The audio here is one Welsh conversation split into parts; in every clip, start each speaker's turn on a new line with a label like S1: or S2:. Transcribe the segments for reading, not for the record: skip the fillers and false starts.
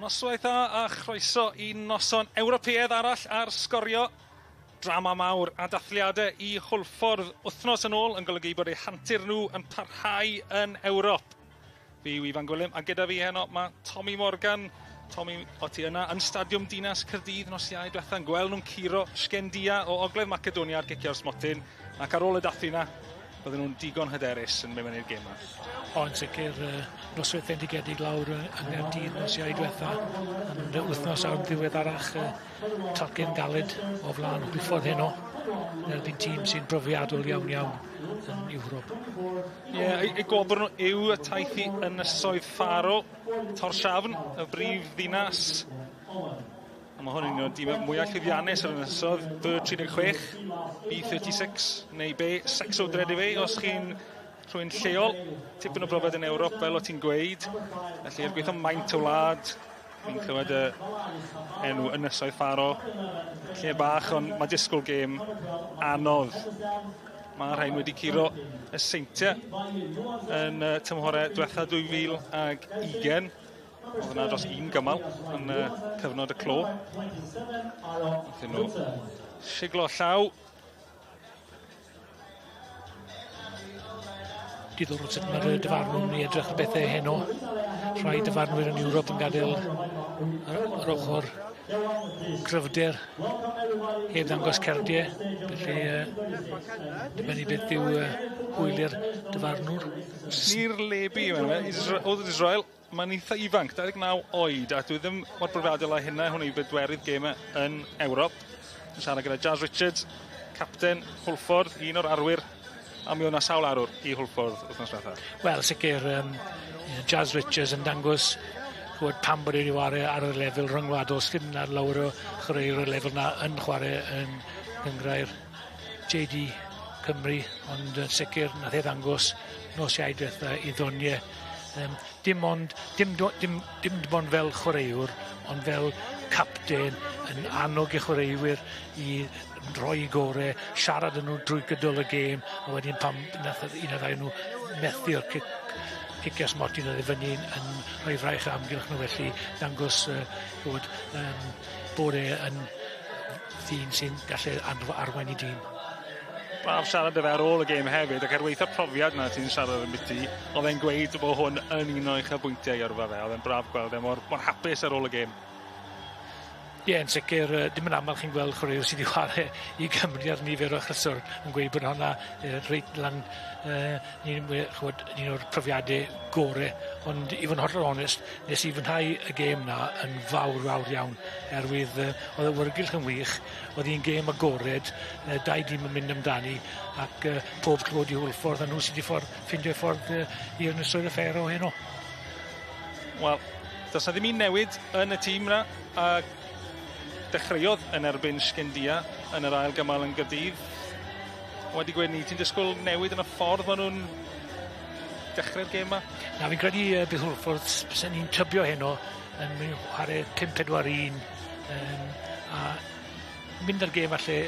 S1: Noswaith a chroeso I noson Ewropeaidd arall ar sgorio. Drama mawr a dathliadau I Hwlffordd wythnos yn ôl yn golygu bod eu hantur nhw yn parhau yn Ewrop. Fi Ifan Gwilym, a gyda fi heno mae Tommy Morgan. Tommy, o ti yna yn Stadiwm Dinas Caerdydd nos Iau diwetha'n gweld nhw'n curo Sgendia o Ogledd Macedonia ar gicio'r smotyn. Ac ar ôl y dathlu yna, bydden nhw'n digon hyderus yn mynd i'r gêm yma.
S2: Ond sicr noswaith fendigedig lawr yng Nghaerdydd nos Iau diwetha. Yn wythnos awr ddiweddarach talcyn galed o flaen Hwlffordd heno. Erbyn tîm sy'n brofiadol iawn yn Ewrop.
S1: Ie, eu gwobr nhw yw y taith I ynysoedd Faro, Tórshavn, y brif ddinas. A mae hwn yn un o'r dîmau mwyaf llwyddiannus ar ynysoedd, B36, B36, neu B36 i fi, os chi'n rhywun lleol, tipyn o brofiad yn Ewrop, fel o ti'n gweud. Felly, er gweithio maint o wlad, fi'n clywed y enw ynysoedd Faro. Lle bach, ond mae disgwyl gêm anodd. Mae rhain wedi curo y seintiau yn tymhorau diwetha 2020. Oedd yna dros un gymal yn cyfnod y clo. Nathyn nhw siglo llaw.
S2: Diddorol sut mae'r dyfarnwr yn edrych y bethau heno. Rhai dyfarnwyr yn Ewrop yn gadael yr ochr cryfder heb ddangos cerdiau. Felly, dibynnu beth yw hwyli'r dyfarnwr.
S1: Sir Lebi, oedd Israel, mae'n eitha ifanc, 29 oed, a dwi ddim mor brofiadol â hynna, hwn yw bedwerydd gemau yn Ewrop. Yn siarad gyda Jazz Richards, capten Hwlffordd, un o'r arwyr, a mi oedd yna sawl arwr I Hwlffordd wythnos diwetha.
S2: Wel, sicr, Jazz Richards yn dangos pam bod wedi chwarae ar y lefel rhyngwladol, sdim ar lawr o chreu'r lefel yna yn chwarae yn gyngrair JD Cymru, ond sicr nath e ddangos nos Iau diwetha I ddoniau. Dim ond fel chwaraewr, ond fel capten yn annog I chwaraewyr I rhoi I gorau, siarad yn nhw drwy gydol y gêm, a wedyn pam nath un o'r rhai nhw methu'r cicio smotyn oedd fyny yn rhoi fraich amgylch nhw, felly dangos bod yn ddyn sy'n gallu arwain I dîm.
S1: Braf siarad efo ar ôl y gêm hefyd, ac weithio'r profiad yna ti'n siarad yn biti, oedd e'n gweud bod hwn yn un o'i chafbwyntiau I yrfa fe, oedd e'n braf gweld mor hapus ar ôl y gêm.
S2: Ie, yn sicr, dim yn aml chi'n gweld chwaraewr sydd wedi chwarae I Gymru ar nifer o chryswr yn gweud bod hwnna reit lan un o'r profiadau gorau. Ond I fod yn hollol onest, nes I fwynhau y gêm na yn fawr iawn. Erwydd oedd y wyrgylch yn wych, oedd hi'n gêm agored, dau dîm yn mynd amdani, ac pob clod I Hwlffordd, a nhw sydd wedi ffindio ffordd i'r ynysoedd y Fero heno.
S1: Wel, does na ddim un newid yn y tîm na, a dechreuodd yn erbyn Sgendia yn yr ail gymal yn Gaerdydd. Wedi gweud ni, ti'n disgwyl newid yn y ffordd maen nhw'n dechrau'r gêm yma?
S2: Na, fi'n credu bydd Hwlffordd sy'n ni'n tybio heno yn mynd chwarae 5-4-1 a mynd ar gêm alle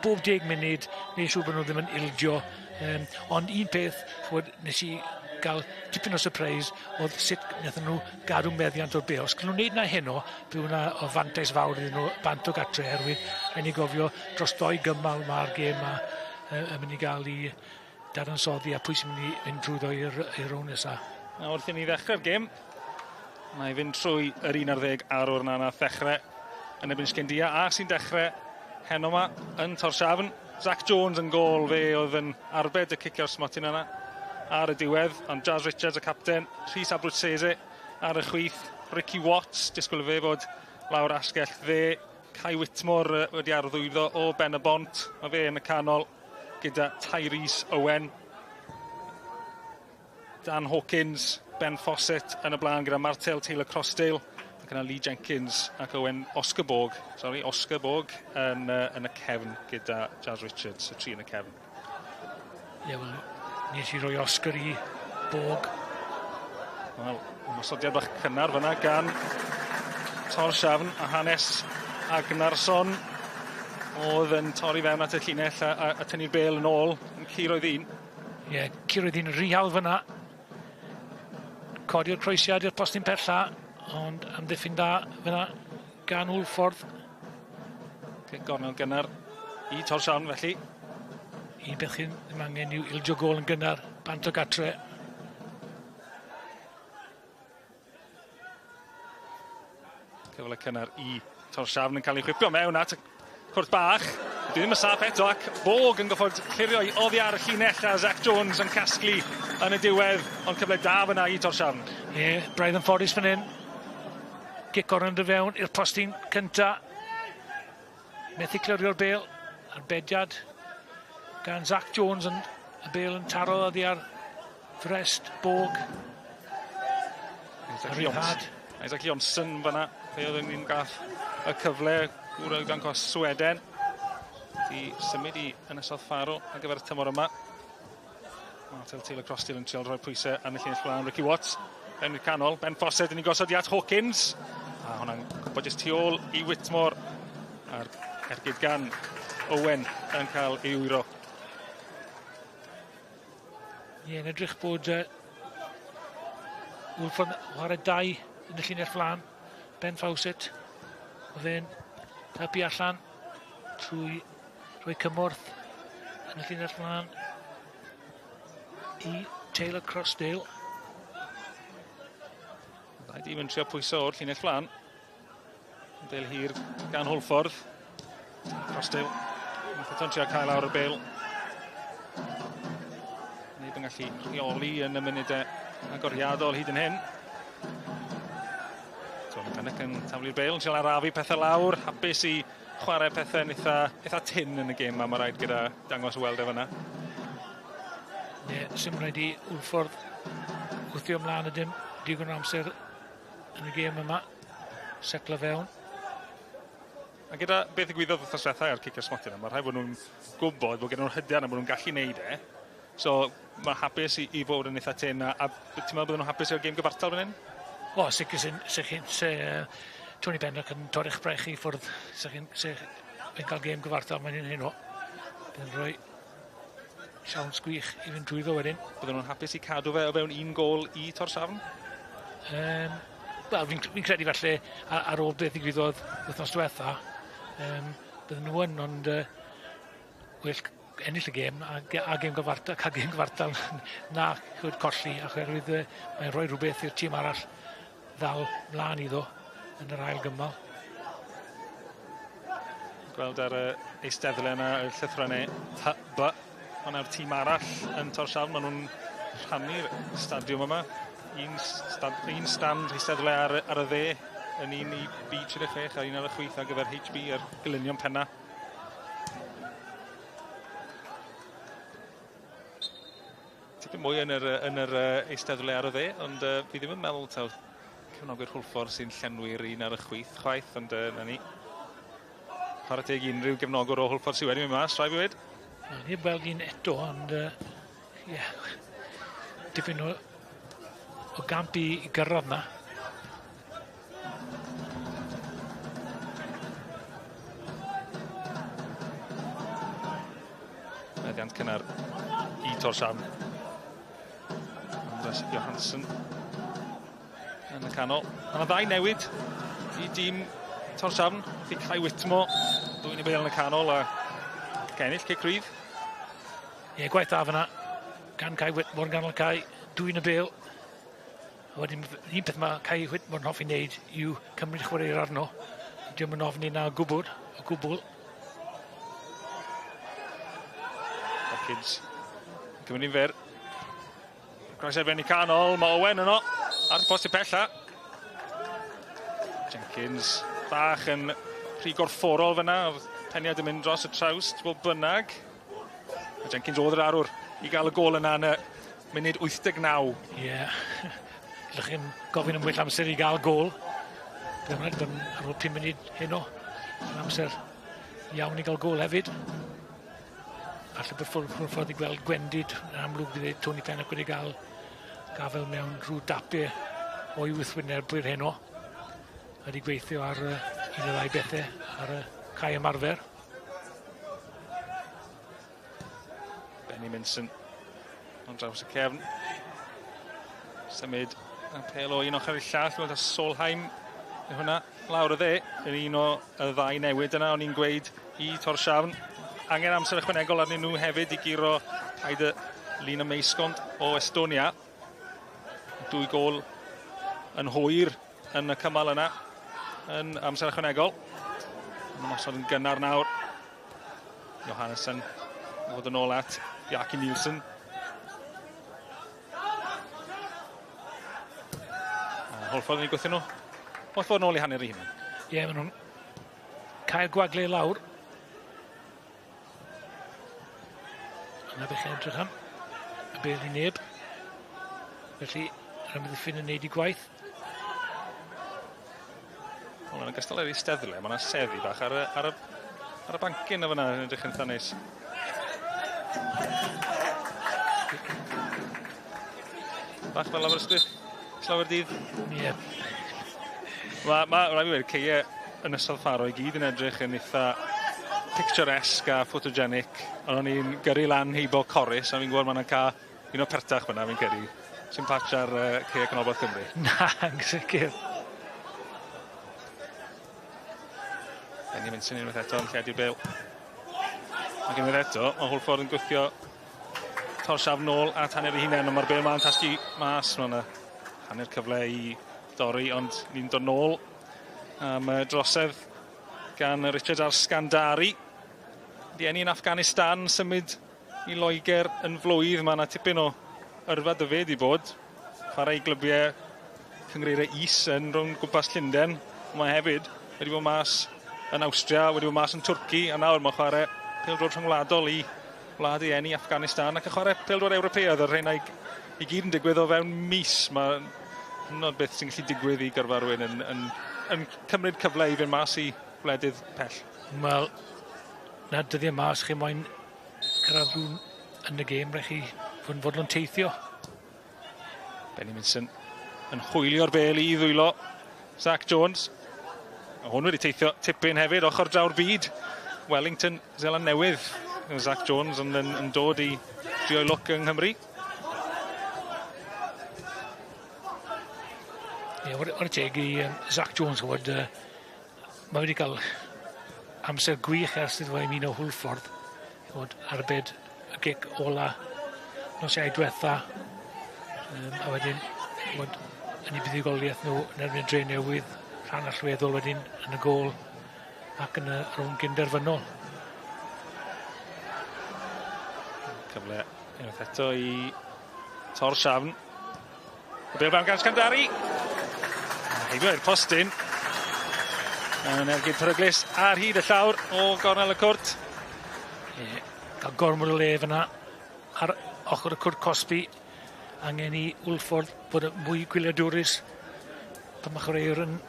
S2: bob 10 munud, neu siŵr bod nhw ddim yn ildio. Ond un peth, nes I gael tipyn o surprise oedd sut wnaethon nhw gadw meddiant o'r be. Os gallwn nhw wneud na heno, bydd hwnna o fantais fawr iddyn nhw bant o gatre herwydd. Rhaid ni gofio dros 2 gymal mae'r gêm yma yn mynd I gael I dadansoddi a pwy sy'n mynd I fynd drwyddo i'r rown nesaf.
S1: Wrth I ni ddechrau'r gêm, na I fynd trwy yr 11 arwr na ddechrau yn ebyn Sgendia a sy'n dechrau heno yma yn Tórshavn. Zach Jones yn gol fe oedd yn arbed y cicio'r smotyn yna ar y diwedd, ond Jazz Richards y capten, Rhys Abrwtsese ar y chwith, Ricky Watts, disgwyl fe fod lawr asgell fe, Kai Whitmore wedi arddwyddo o ben y bont, mae fe yn y canol gyda Tyrese Owen, Dan Hawkins, Ben Fawcett yn y blaen gyda Martel Taylor-Crossdale, ac yna Lee Jenkins ac Oscar Borg yn y cefn gyda Jazz Richards, y tri yn y cefn.
S2: Ie, wel, nes I roi Oscar I Borg.
S1: Wel, ymosodiad bach cynnar fyna gan Tórshavn a hanes Agnarsson oedd yn torri fewn at y llinell a tynnu'r bêl yn ôl yn curoedd un.
S2: Ie, curoedd un rhy hawdd fyna. Codi'r croesiad i'r postyn perlla ond amddiffyn da fyna gan Hwlffordd.
S1: Gornel gynnar I Tórshavn felly.
S2: Un beth chi'n ddim angen yw ildio gol yn gynnar, bant o gatre.
S1: Cyfle cynnar I Tórshavn yn cael ei chwipio mewn at y cwrt bach. Dwi ddim yn saff eto ac Bog yn goffod clirio I oddi ar y llinell a Zach Jones yn casglu yn y diwedd, ond cyfle da fyna I Tórshavn.
S2: Braidd yn ffodus fan hyn. Gic o'r dy fewn i'r postyn cynta. Methu clirio'r bêl a'r bediad gan Zach Jones yn y bêl yn taro oddi ar Frest, Bog.
S1: Isaac Johnson fyna, fe oedd yn gath y cyfle gwrdd dangos Sweden. I symud I Ynysodd Faro ar gyfer y tymor yma. Martel Taylor Crosstill yn trial rhoi pwysau yn y llinell flaen. Ricky Watts, Ben i'r canol. Ben Fawcett yn ei gosod I at Hawkins. A hwnna'n gwybod jyst tu ôl I Whitmore. A'r ergyd gan Owen yn cael ei wyro.
S2: Yn edrych bod Hwlffordd chwarae dau yn y llinell flaen. Ben Fawcett. O fe'n tybu allan trwy rhoi cymorth yn y llinell flaen I Taylor Crosstill.
S1: Ddau dîm yn trio pwyso o'r llinell flaen. Bêl hir gan Hwlffordd. Crosstill. Nath eto'n trio cael awr y bêl. Neb yn gallu rheoli yn y munudau agoriadol hyd yn hyn. Tony Pennec yn taflu'r bêl, yn trio arafu pethau lawr, hapus I chwarae pethau yn eitha tin yn y gêm a mae rhaid gyda dangos weld e fyna.
S2: Sym rhaid I Hwlffordd wthio ymlaen y dim digon o amser yn y gêm yma. Seclo fewn.
S1: A gyda beth y gwyddoedd wrthos diwethaf ar cicio smotin, mae rhaid bod nhw'n gwybod bod gen nhw'n hydiad a bod nhw'n gallu neud e. So mae hapus I fod yn eitha tin a ti'n meddwl bod nhw'n hapus i'r gêm gyfartal fan hyn?
S2: O, sicr Tony Pennec yn torri'ch brech I ffwrdd sy'n cael gêm gyfartal mae'n hyn o. Bydd yn rhoi siawn sgwych I fynd drwyddo wedyn.
S1: Byddwn nhw'n hapus I cadw fe o fewn un gol I Tórshavn?
S2: Wel, fi'n credu falle ar ôl beth ddigwyddodd wythnos diwetha, bydden nhw yn, ond well ennill y gêm a gêm gyfartal, cael gêm gyfartal na chwyd colli, oherwydd mae'n rhoi rhywbeth i'r tîm arall ddal mlaen iddo yn yr ail gymal.
S1: Gweld ar eisteddle yna y llythrennau B. Ond yw'r tîm arall yn Tórshavn, maen nhw'n rhannu'r stadiwm yma. Un stand eisteddle ar y dde, yn un I B36 a un ar y chwith ar gyfer HB ar glynion penna. Tipyn mwy yn yr eisteddle ar y dde, ond fi ddim yn meddwl taw cefnogwyr Hwlffordd sy'n llenwi'r un ar y chwith chwaith, ond na ni. Chwarae teg unrhyw gefnogwr o Hwlffordd sydd wedi mynd mas, rhaid fi wedi.
S2: Ni weld un eto, ond dipyn o gamp I gyrraedd na.
S1: Meddiant cynnar I Tórshavn. Andres Johansson yn y canol. Mae 'na ddau newid I dîm Tórshavn. Fi Kai Whitmore, dwy'n I bêl yn y canol a gennill cic rydd.
S2: Gwaith da fyna gan Kai Whitmore yn ganol Kai, dwy'n y bêl. Wedyn, un peth mae Kai Whitmore yn hoffi wneud yw cymryd chwarae'r arno. Diolch yn ofni na gwbl.
S1: Hopkins, gymryd i'n fyr. Groes erbyn I canol, mae Owen yno, ar post I pella. Jenkins, bach yn rhy gorfforol fyna, peniad yn mynd dros y traws, bob bynnag. A Jenkins oedd yr arwr I gael y gol yna yn y munud 89.
S2: Ydych chi'n gofyn am wyll amser I gael gol. Bydd yn ar ôl 5 munud heno. Amser iawn I gael gol hefyd. Falle bod Hwlffordd I gweld gwendid. Yn amlwg bydd Tony Pennec wedi gafel mewn rhyw dapau o'i wythwynebu'r heno. Wedi gweithio ar un o ddau bethau ar y cae ymarfer. Benny
S1: Minson on draws y cefn. Symud A Pêl o un ochr i'r llall, weld y Solheim yw hwnna lawr y dde. Yn un o y ddau newid yna, o'n i'n gweud i Tórshavn. Angen amser ychwanegol arnyn nhw hefyd i giro paid y lun y meisgont o Estonia. 2 gol yn hwyr yn y cymal yna yn amser ychwanegol. Yn ymosod yn gynnar nawr. Johannesson fod yn ôl at Jaki Nielsen. Hwlffordd yn ei gwythio nhw. Oedd fod yn ôl i hanner I hunan.
S2: Ie, maen nhw'n cael gwaglau lawr. Yna bych edrych am. Y bel I neb. Felly, yr amddiffyn yn neud I gwaith.
S1: Wel, yn ogystal â'r eisteddle, mae yna seddi bach ar y bancyn o fyna yn edrych yn eitha neis. Bach fel Aberystwyth, Llawer Dydd.
S2: Ie.
S1: Mae rhaid I wedi ceiau yn ystod ffaro I gyd yn edrych yn eitha picturesque a photogenic. Ond o'n i'n gyrru lan heibo Corus, a fi'n gweld mae'n cael un o pertach fyna fi'n ceri. Sy'n patch ar ceiau Canolbarth Cymru.
S2: Na, yn sicr.
S1: Benny Minson unwaith eto yn lledu'r bel. Ac unwaith eto, mae Hwlffordd yn gwythio Tórshavn nôl at hanner I hunain, ond mae'r bel ma'n tasgu mas. Mae'n hanner cyfle I dorri, ond ni'n dod nôl am drosedd gan Richard Ar-Skandari. Di enni'n Afghanistan symud I Loegr yn flwydd. Mae yna tipyn o yrfa dyfed I bod. Chwarae I glybiau cyngreiriau is yn rhwng gwmpas Llundain. Mae hefyd wedi bod mas yn Awstria, wedi bod mas yn Twrci, a nawr mae chwarae pêl-drod rhyngwladol I wlad I enni Afghanistan ac y chwarae pêl-drod Ewropeaidd. Yr rhain I gyd yn digwydd o fewn mis. Mae hynod beth sy'n gallu digwydd I gyrfa rhywun yn cymryd cyfle I fynd mas I wledydd pell.
S2: Wel, na dyddiau mas chi moyn cyrraedd rhywun yn y gêm, rhaid chi fod yn fodlon teithio.
S1: Benny Minson yn hwylio'r bel I ddwylo Zach Jones. Hwn wedi teithio tipyn hefyd ochr draw'r byd. Wellington, Zeland Newydd. Zach Jones yn dod I drio look yng Nghymru.
S2: Ie, o'r teg I Zach Jones, mae wedi cael amser gwych ers iddo fe I min o Hwlffordd. Ar y bed y gic ola nos Iau diwetha. A wedyn, yn ei buddigoliaeth nhw yn erbyn Dre Newydd, rhan allweddol wedyn yn y gôl ac yn y rhwng gynderfynol.
S1: Cyfle unwaith eto I Tórshavn. Y bel fan gan Skandari. Heibio i'r postyn. Yn ergyd peryglus ar hyd y llawr o gornel y cwrt.
S2: Cael gormod o le fyna ar ochr y cwrt Cosby. Angen I Hwlffordd bod yn mwy gwyliadwrus pan mae chwaraewr yn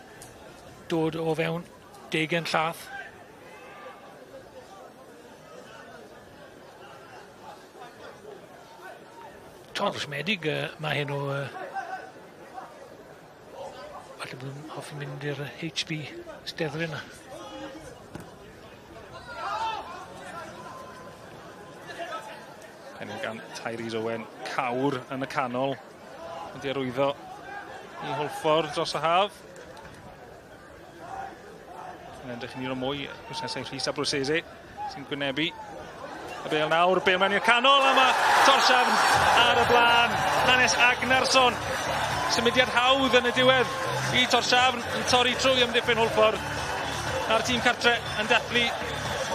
S2: dod o fewn degen llath. Tórshavn mae hyn o falle bod yn hoffi mynd i'r HB steddru yna.
S1: Penny gan Tyrese Owen cawr yn y canol. Wedi arwyddo I Hwlffordd dros y haf. Yn edrych yn un o mwy busnesau Rhys a Brwsese sy'n gwynebu. Y bel nawr, bel mewn i'r canol, a mae Tórshavn ar y blaen. Hannes Agnarsson. Symudiad hawdd yn y diwedd I Tórshavn yn torri trwy amddiffyn Hwlffordd. A'r tîm cartre yn dathlu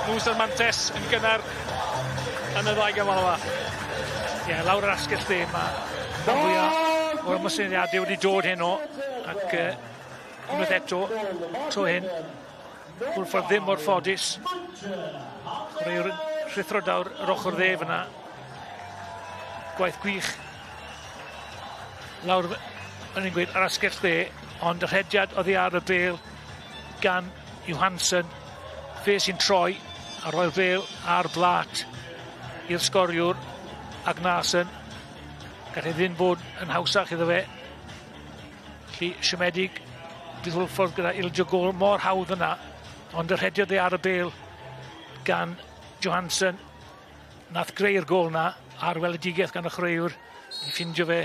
S1: Mwster Mantes yn gynnar yn y ddau gymal yma.
S2: Ie, lawr yr asgell dde, mae fwyaf o'r ymwysyddiadau wedi dod heno ac unwaith eto, tro hyn, Hwlffordd ddim o'r ffodus. Chwaraewr yn rhithro dawr yr ochr dde fyna. Gwaith gwych. Lawr, yn ein gweud, ar asgell dde, ond yr hediad oddi ar y bel gan Johansson. Fe sy'n troi a roi'r bel ar blat i'r sgoriwr Agnarsson. Gallai ddim bod yn hawsach iddo fe. Felly, siomedig, bydd Hwlffordd gyda ildio gol mor hawdd yna, ond yr hediad ar y bel gan Johansson nath greu'r gol na a'r weledigaeth gan y chwaraewr I ffindio fe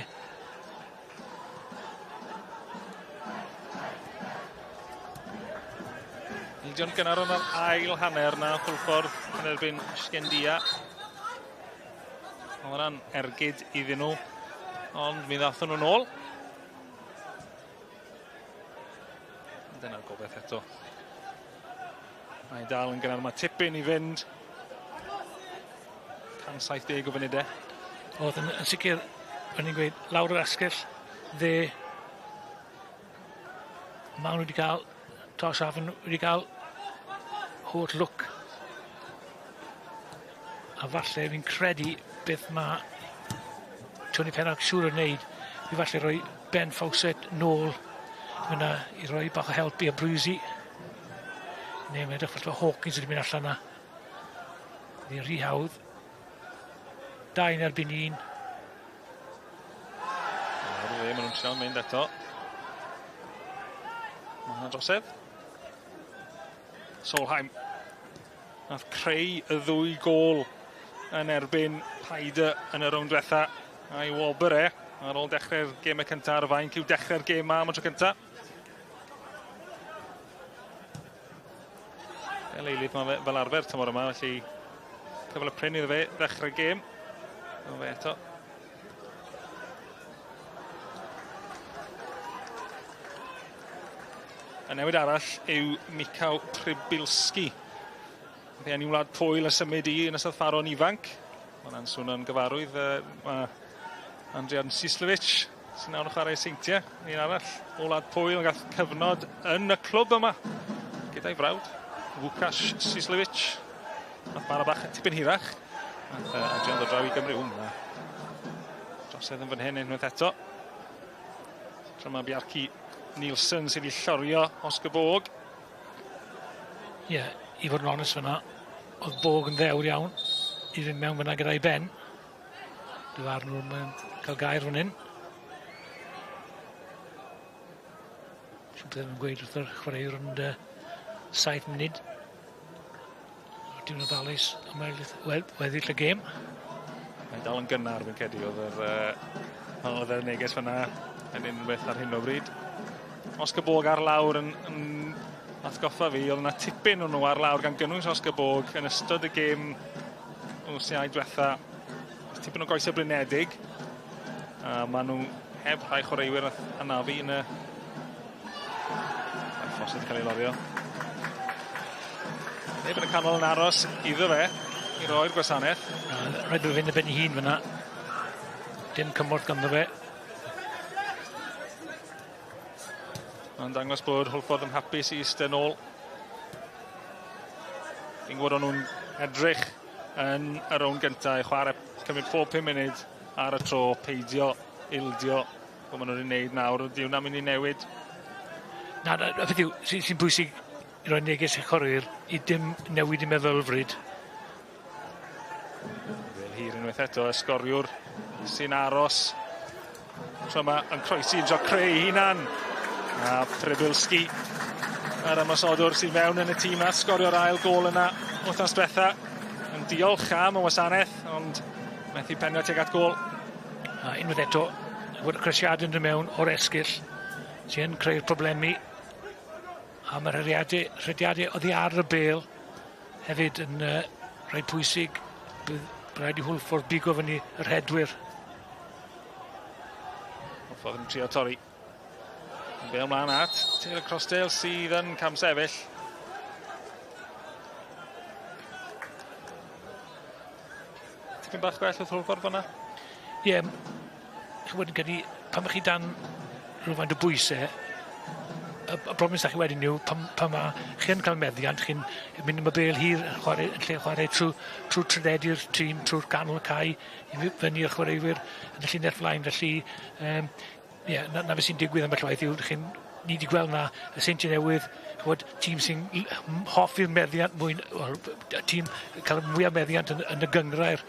S1: Ildion gynnar yn yr ail hanner na Hwlffordd yn erbyn Sgendia. Oedd yna'n ergyd iddyn nhw, ond mi ddathon nhw nôl. Dyna'r gobeith eto. Mae dal yn gynnar, mae tipyn i fynd. 170 o funudau.
S2: Oedd yn sicr, yn ni'n gweud, lawr yr asgell, dde. Maen nhw wedi cael, Tórshavn wedi cael holl look. A falle fi'n credu beth mae Tony Pennant siŵr o wneud, fi falle rhoi Ben Fawcett nôl yna i roi bach o help i a Bruzy. Neu mae'n edrych falle Hawkins wedi mynd allan yna. Ni'n rhy hawdd. 2 erbyn 1.
S1: Maen nhw'n siarad mynd eto. Mae hwnna drosedd. Solheim. Nath creu y 2 gôl yn erbyn Paide yn y rownd diwetha. A'i wobr ar ôl dechrau'r gemau cyntaf ar y fain. Cyw dechrau'r gem am y tro cyntaf. Eilydd mae fel arfer tymor yma, felly cyfle prin iddo fe ddechrau gem. O fe eto. Y newid arall yw Michał Przybylski. Fe yn i wlad Pwyl y symud i yn ystod Ffaron ifanc. Mae hwnna'n swnio'n gyfarwydd. Mae Andrian Sislewicz sy'n nawr yn chwarae seintiau. Un arall o wlad Pwyl yn gael cyfnod yn y clwb yma. Gyda'i frawd, Łukasz Sislewicz. Nath bara bach tipyn hirach. Nath Adrian ddod draw i Gymru. Drosedd yn fan hyn unwaith eto. Tra mae Bjarki Nielsen sydd wedi llorio Oscar Borg.
S2: Ie, i fod yn onest fyna, oedd Borg yn ddewr iawn i fynd mewn fyna gyda'i Ben. Dyfar nhw'n cael gair fan hyn. Siwr byddwn yn gweud wrth yr chwaraewr yn 7 munud. Dwi'n ofalus am weddill y gêm.
S1: Mae'n dal yn gynnar fi'n cedi oedd y neges fyna yn unrhyw ar hyn o bryd. Oscar Borg ar lawr yn atgoffa fi, oedd yna tipyn o nhw ar lawr gan gynnwys Oscar Borg yn ystod y gêm wrsiau diwetha. Tipyn o goesau blinedig. Maen nhw heb rhai chwaraewyr anafu yn y ffos wedi cael ei lorio. Neb yn y canol yn aros iddo fe i roi'r gwasanaeth.
S2: Rhaid bod fynd y ben i hun fyna. Dim cymorth ganddo fe.
S1: Mae'n dangos bod Hwlffordd yn hapus i eistedd nôl. Fi'n gwybod o'n nhw'n edrych yn y rownd gyntaf i chwarae cymryd pob 5 munud ar y tro, peidio, ildio, bod maen nhw'n ei wneud nawr. Ydy hwnna'n mynd i newid?
S2: Na, y peth yw, sy'n bwysig i roi neges i chwaraewyr i dim newid i meddylfryd.
S1: Fel hir unwaith eto, ysgoriwr sy'n aros. So yma yn croesi yn jo creu hunan. A Przybylski, yr ymosodwr sy'n mewn yn y tîm na, sgorio'r ail gôl yna wythnos diwetha. Yn diolch am y wasanaeth, ond methu penio tuag at gôl.
S2: Unwaith eto, bod y cresiadau yn dod mewn o'r esgyll sy'n creu'r problemi. A mae'r rhediadau oddi ar y bêl hefyd yn rhaid pwysig. Bydd rhaid i Hwlffordd bigo fyny yr hedwyr.
S1: Hwlffordd yn trio torri. Bêl mlaen at Taylor Crossdale sydd yn cam sefyll. Tipyn bach gwell wrth Hwlffordd fyna?
S2: Ie, chi'n wedyn gyda pan bych chi dan rhywfaint o bwysau, y broblem sy'ch chi wedyn yw pan chi'n cael meddiant, chi'n mynd am y bêl hir yn lle chwarae trwy trydedi'r tîm, trwy'r ganol y cae, i fyny i'r chwaraewyr yn y llinell flaen. Felly, na beth sy'n digwydd am y llwaith yw, ni wedi gweld na y Seintiau Newydd, tîm sy'n hoffi'r meddiant, tîm cael mwy o meddiant yn y gyngrair,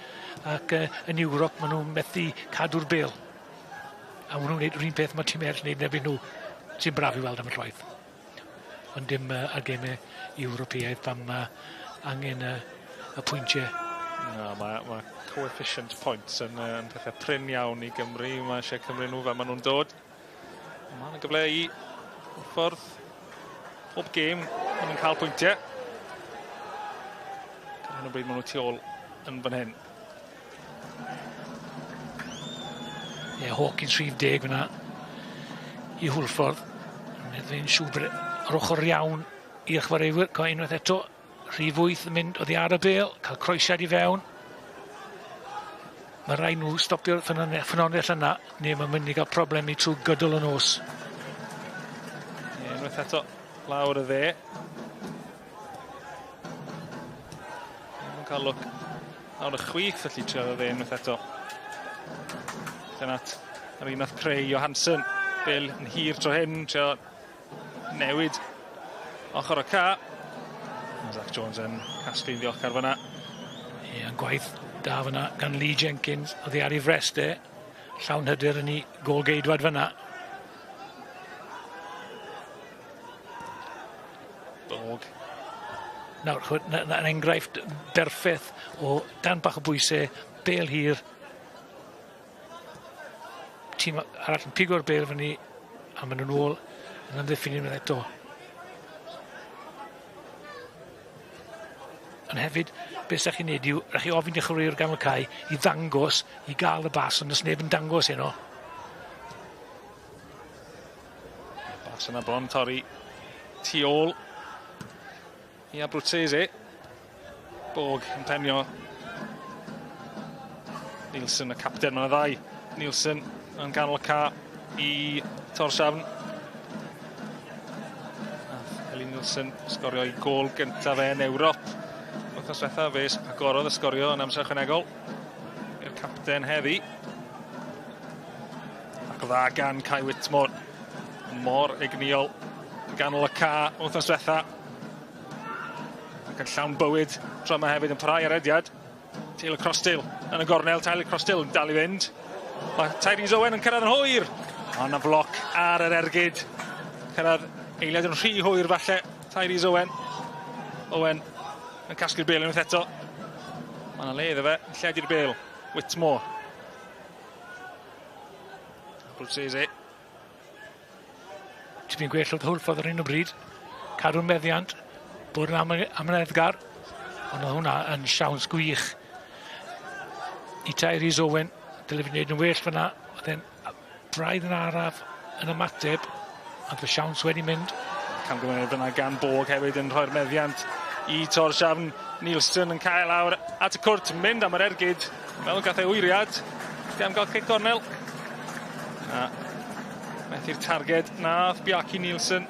S2: ac yn Ewrop maen nhw'n methu cadw'r bêl. A maen nhw'n gwneud yr un peth mae tîm eraill wneud nebyn nhw, sy'n braf i weld am y llwaith. Ond dim ar gemau Ewropeaidd pan angen y pwyntiau.
S1: No, mae coefficient points yn pethau prin iawn i Gymru. Mae eisiau Cymru nhw fel maen nhw'n dod. Mae'n gyfle i Hwlffordd pob gêm maen nhw'n cael pwyntiau. Gan y bryd maen nhw tu ôl yn fan hyn.
S2: Hawkins 30 fyna i Hwlffordd. Meddwl siŵr bod yr ochr iawn i'r chwaraewyr. Ca unwaith eto, rhif 8 yn mynd oddi ar y bêl, cael croesiad i fewn. Mae rhaid nhw stopio'r ffynonell yna, neu mae'n mynd i gael problemi trwy gydol y nos.
S1: Unwaith eto, lawr y dde. Mae'n cael look lawr y chwith, felly trio y dde unwaith eto. Dyna yr un oedd creu Johansson. Bêl yn hir tro hyn, trio newid ochr y ca. Zach Jones yn casglu'n ddiolchgar fyna.
S2: Yn gwaith da fyna gan Lee Jenkins, oedd hi ar ei frest e. Llawn hyder yn ei gol geidwad fyna.
S1: Bog.
S2: Nawr, yn enghraifft berffaith o dan bach o bwysau, bêl hir. Tîm arall yn pigo'r bêl fyny a maen nhw'n ôl yn amddiffyn unwaith eto. Ond hefyd, beth sy'ch chi'n neud yw, rhaid chi ofyn i chwaraewr gan y cae i ddangos, i gael y bas, ond os neb yn dangos heno.
S1: Bas yna bron torri tu ôl i Abruzzese. Bog yn penio. Nielsen, y capten, mae'n ddau. Nielsen yn ganol y ca i Tórshavn. Elin Nielsen sgorio i gol gyntaf fe yn Ewrop. Wythnos diwetha, fe agorodd y sgorio yn amser ychwanegol i'r capten heddi. Ac o dda gan Kai Whitmore. Mor egniol ganol y ca wythnos diwetha. Ac yn llawn bywyd tro yma hefyd yn parhau ar ediad. Taylor Crossdale yn y gornel, Taylor Crossdale yn dal i fynd. Mae Tyrese Owen yn cyrraedd yn hwyr. Ond y floc ar yr ergyd. Cyrraedd eiliad yn rhy hwyr falle. Tyrese Owen. Owen yn casglu'r bêl unwaith eto. Mae yna le iddo fe, yn lledu'r bêl. Whitmore. Abruzzese.
S2: Ti'n mynd gwell oedd Hwlffordd ar un o bryd. Cadw'n meddiant. Bod yn amyneddgar. Ond oedd hwnna yn siawns gwych i Tyrese Owen. Dyle fi wneud yn well fyna. Oedd e'n braidd yn araf yn ymateb. Ond y siawns wedi mynd.
S1: Camgymeriad fyna gan Bog hefyd yn rhoi'r meddiant i Tórshavn. Nielsen yn cael awr at y cwrt, mynd am yr ergyd. Fel gath ei wyriad. Di am gael cic gornel. A methu'r targed nath Bjarki Nielsen.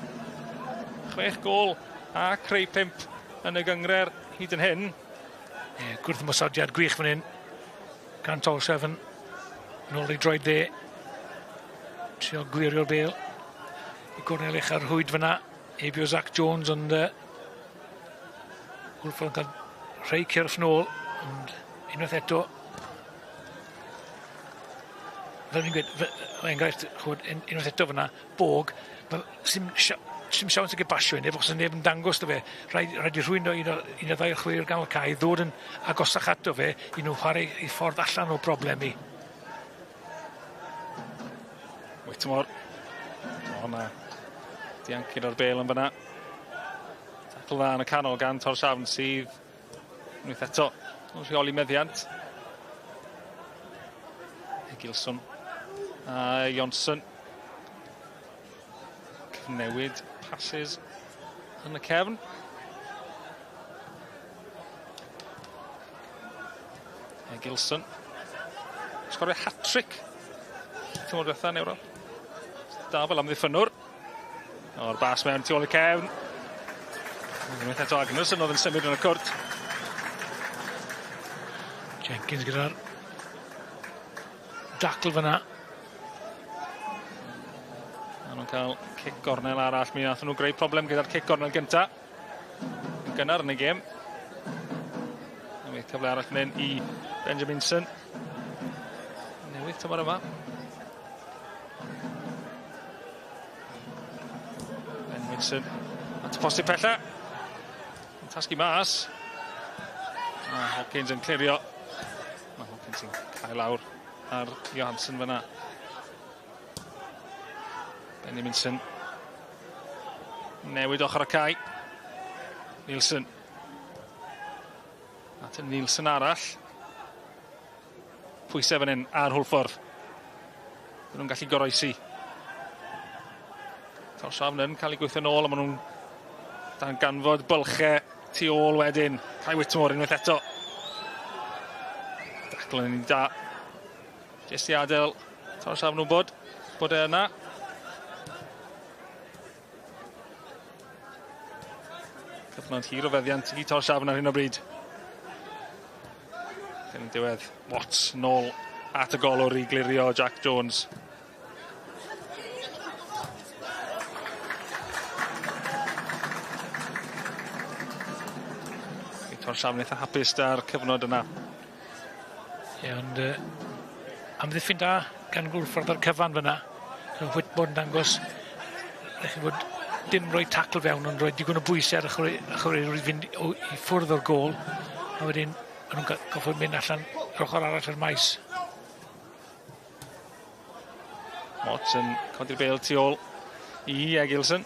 S1: 6 gol a creu 5 yn y gyngred hyd yn hyn.
S2: Gwrth ymosodiad gwych fan hyn. Gan Tórshavn. Nôl i droed dde. Trio gwirio'r bêl. I gornel eich ar hwyd fyna. Ebio Zach Jones ond Hwlffordd yn cael rhai cyrff nôl. Ond unwaith eto. Fel fi'n gweud, enghraifft, unwaith eto fyna, Bog. Sim siawns yn gebasio hynny, fos yn neb yn dangos dy fe. Rhaid i rhywun o un o ddau chweir gan y cae ddod yn agosach ato fe i nhw chwarae i ffordd allan o broblemi.
S1: Whitmore. O na. Diancyn o'r bêl yn fyna. Tacl dda yn y canol gan Tórshavn sydd unwaith eto yn rheoli meddiant. Gilson a Jonsson. Cyfnewid passes yn y cefn. Gilson. Sgorio hat-trick. Tymor diwetha yn Ewrop. Da fel amddiffynwr. O'r bas mewn tu ôl y cefn. Unwaith eto Agnes yn oedd yn symud yn y cwrt.
S2: Jenkins gyda'r dacl fyna.
S1: A nhw'n cael cic gornel arall. Mi nath nhw greu problem gyda'r cic gornel gynta. Yn gynnar yn y gêm. Newydd cyfle arall yn un i Benjaminson. Newydd tymor yma. Benjaminson. At y posti pella. Yn tasgu mas. A Hawkins yn clirio. Mae Hawkins yn cael lawr ar Johansson fyna. Benjaminson. Newid ochr y cae. Nielsen. At y Nielsen arall. Pwysau fan hyn ar Hwlffordd. Dyn nhw'n gallu goroesi. Tórshavn yn cael ei gweithio nôl, a maen nhw'n dan ganfod bylchau tu ôl wedyn. Kai Whitmore unwaith eto. Dacl yn un da. Jyst i adael Tórshavn nhw'n bod e yna. Cyfnod hir o feddiant i Tórshavn ar hyn o bryd. Yn diwedd, Watts nôl at y golwr i glirio Jack Jones. Tórshavn eitha hapus da'r cyfnod yna.
S2: Ie, ond amddiffyn da gan Hwlffordd ar cyfan fyna. Whitmore yn dangos eich fod dim rhoi tacl fewn, ond rhoi digon o bwysau ar y chwaraewr i fynd i ffwrdd o'r gol. A wedyn, maen nhw'n goffod mynd allan yr ochr arall o'r maes.
S1: Watts yn codi'r bêl tu ôl i Egilson.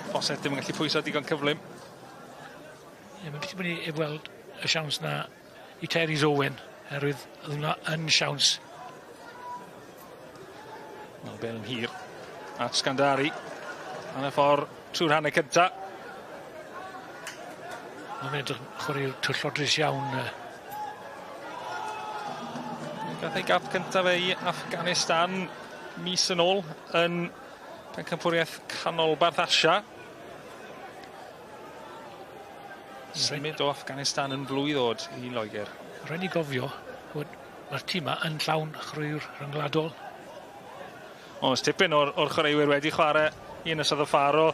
S1: Bosset ddim yn gallu pwyso digon cyflym.
S2: Ie, mae'n beth i bod ni i weld y siawns na i Terry's Owen, oherwydd oedd hwnna yn siawns.
S1: Wel, bêl yn hir at Scandari. Yn y ffordd trwy'r hanner cynta.
S2: Mae'n edrych chwaraewr twllodrus iawn.
S1: Gath ei gap cyntaf i Afghanistan mis yn ôl yn pencampwriaeth canolbarth Asia. Symud o Afghanistan yn flwydd oed i Loegr.
S2: Rhaid ni gofio bod mae'r tîm yma yn llawn chwaraewr rhyngwladol.
S1: Oes tipyn o'r chwaraewyr wedi chwarae i Ynysodd y Ffaro.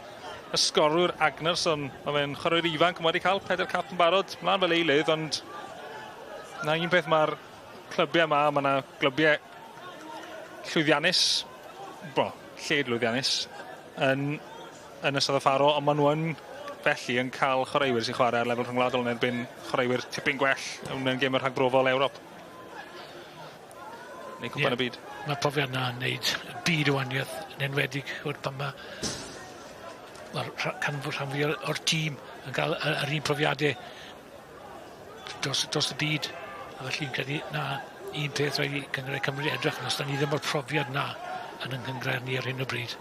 S1: Ysgorwr Agnerson, mae'n chwaraewr ifanc, mae wedi cael 4 cap yn barod, mlaen fel eilydd, ond na un peth mae'r clybiau yma, mae yna clybiau llwyddiannus, lled llwyddiannus, yn Ynysodd y Ffaro, ond maen nhw yn felly yn cael chwaraewyr sy'n chwarae ar lefel rhyngwladol yn erbyn chwaraewyr tipyn gwell yn gêm yr rhagbrofol Ewrop. Neu cwpan y byd.
S2: Mae profiad yna'n gwneud byd o waniaeth yn enwedig o'r pan mae rhan fwy o'r tîm yn cael yr un profiadau dros y byd. A felly credu na un peth rhaid i Gyngrair Cymru edrych yn os da ni ddim o'r profiad na yn Gyngrair ni ar hyn o bryd.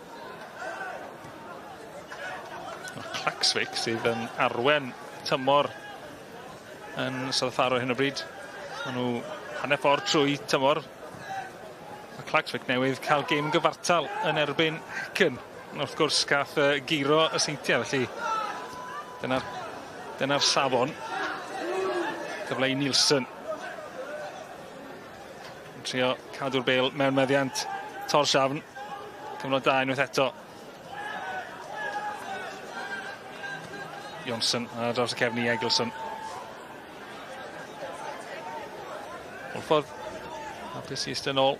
S1: Claxvik sydd yn arwen tymor yn Ynysodd y Ffaro ar hyn o bryd. Maen nhw hanner ffordd trwy tymor. Mae Claxvik newydd cael gêm gyfartal yn erbyn Hecyn. Wrth gwrs gath giro y seintiau, felly dyna'r safon. Cyfle i Nielsen. Yn trio cadw'r bêl mewn meddiant Tórshavn. Cyfnod da unwaith eto. Jonsson a draws y cefn i Egilson. Hwlffordd. Hapus i ystyn ôl.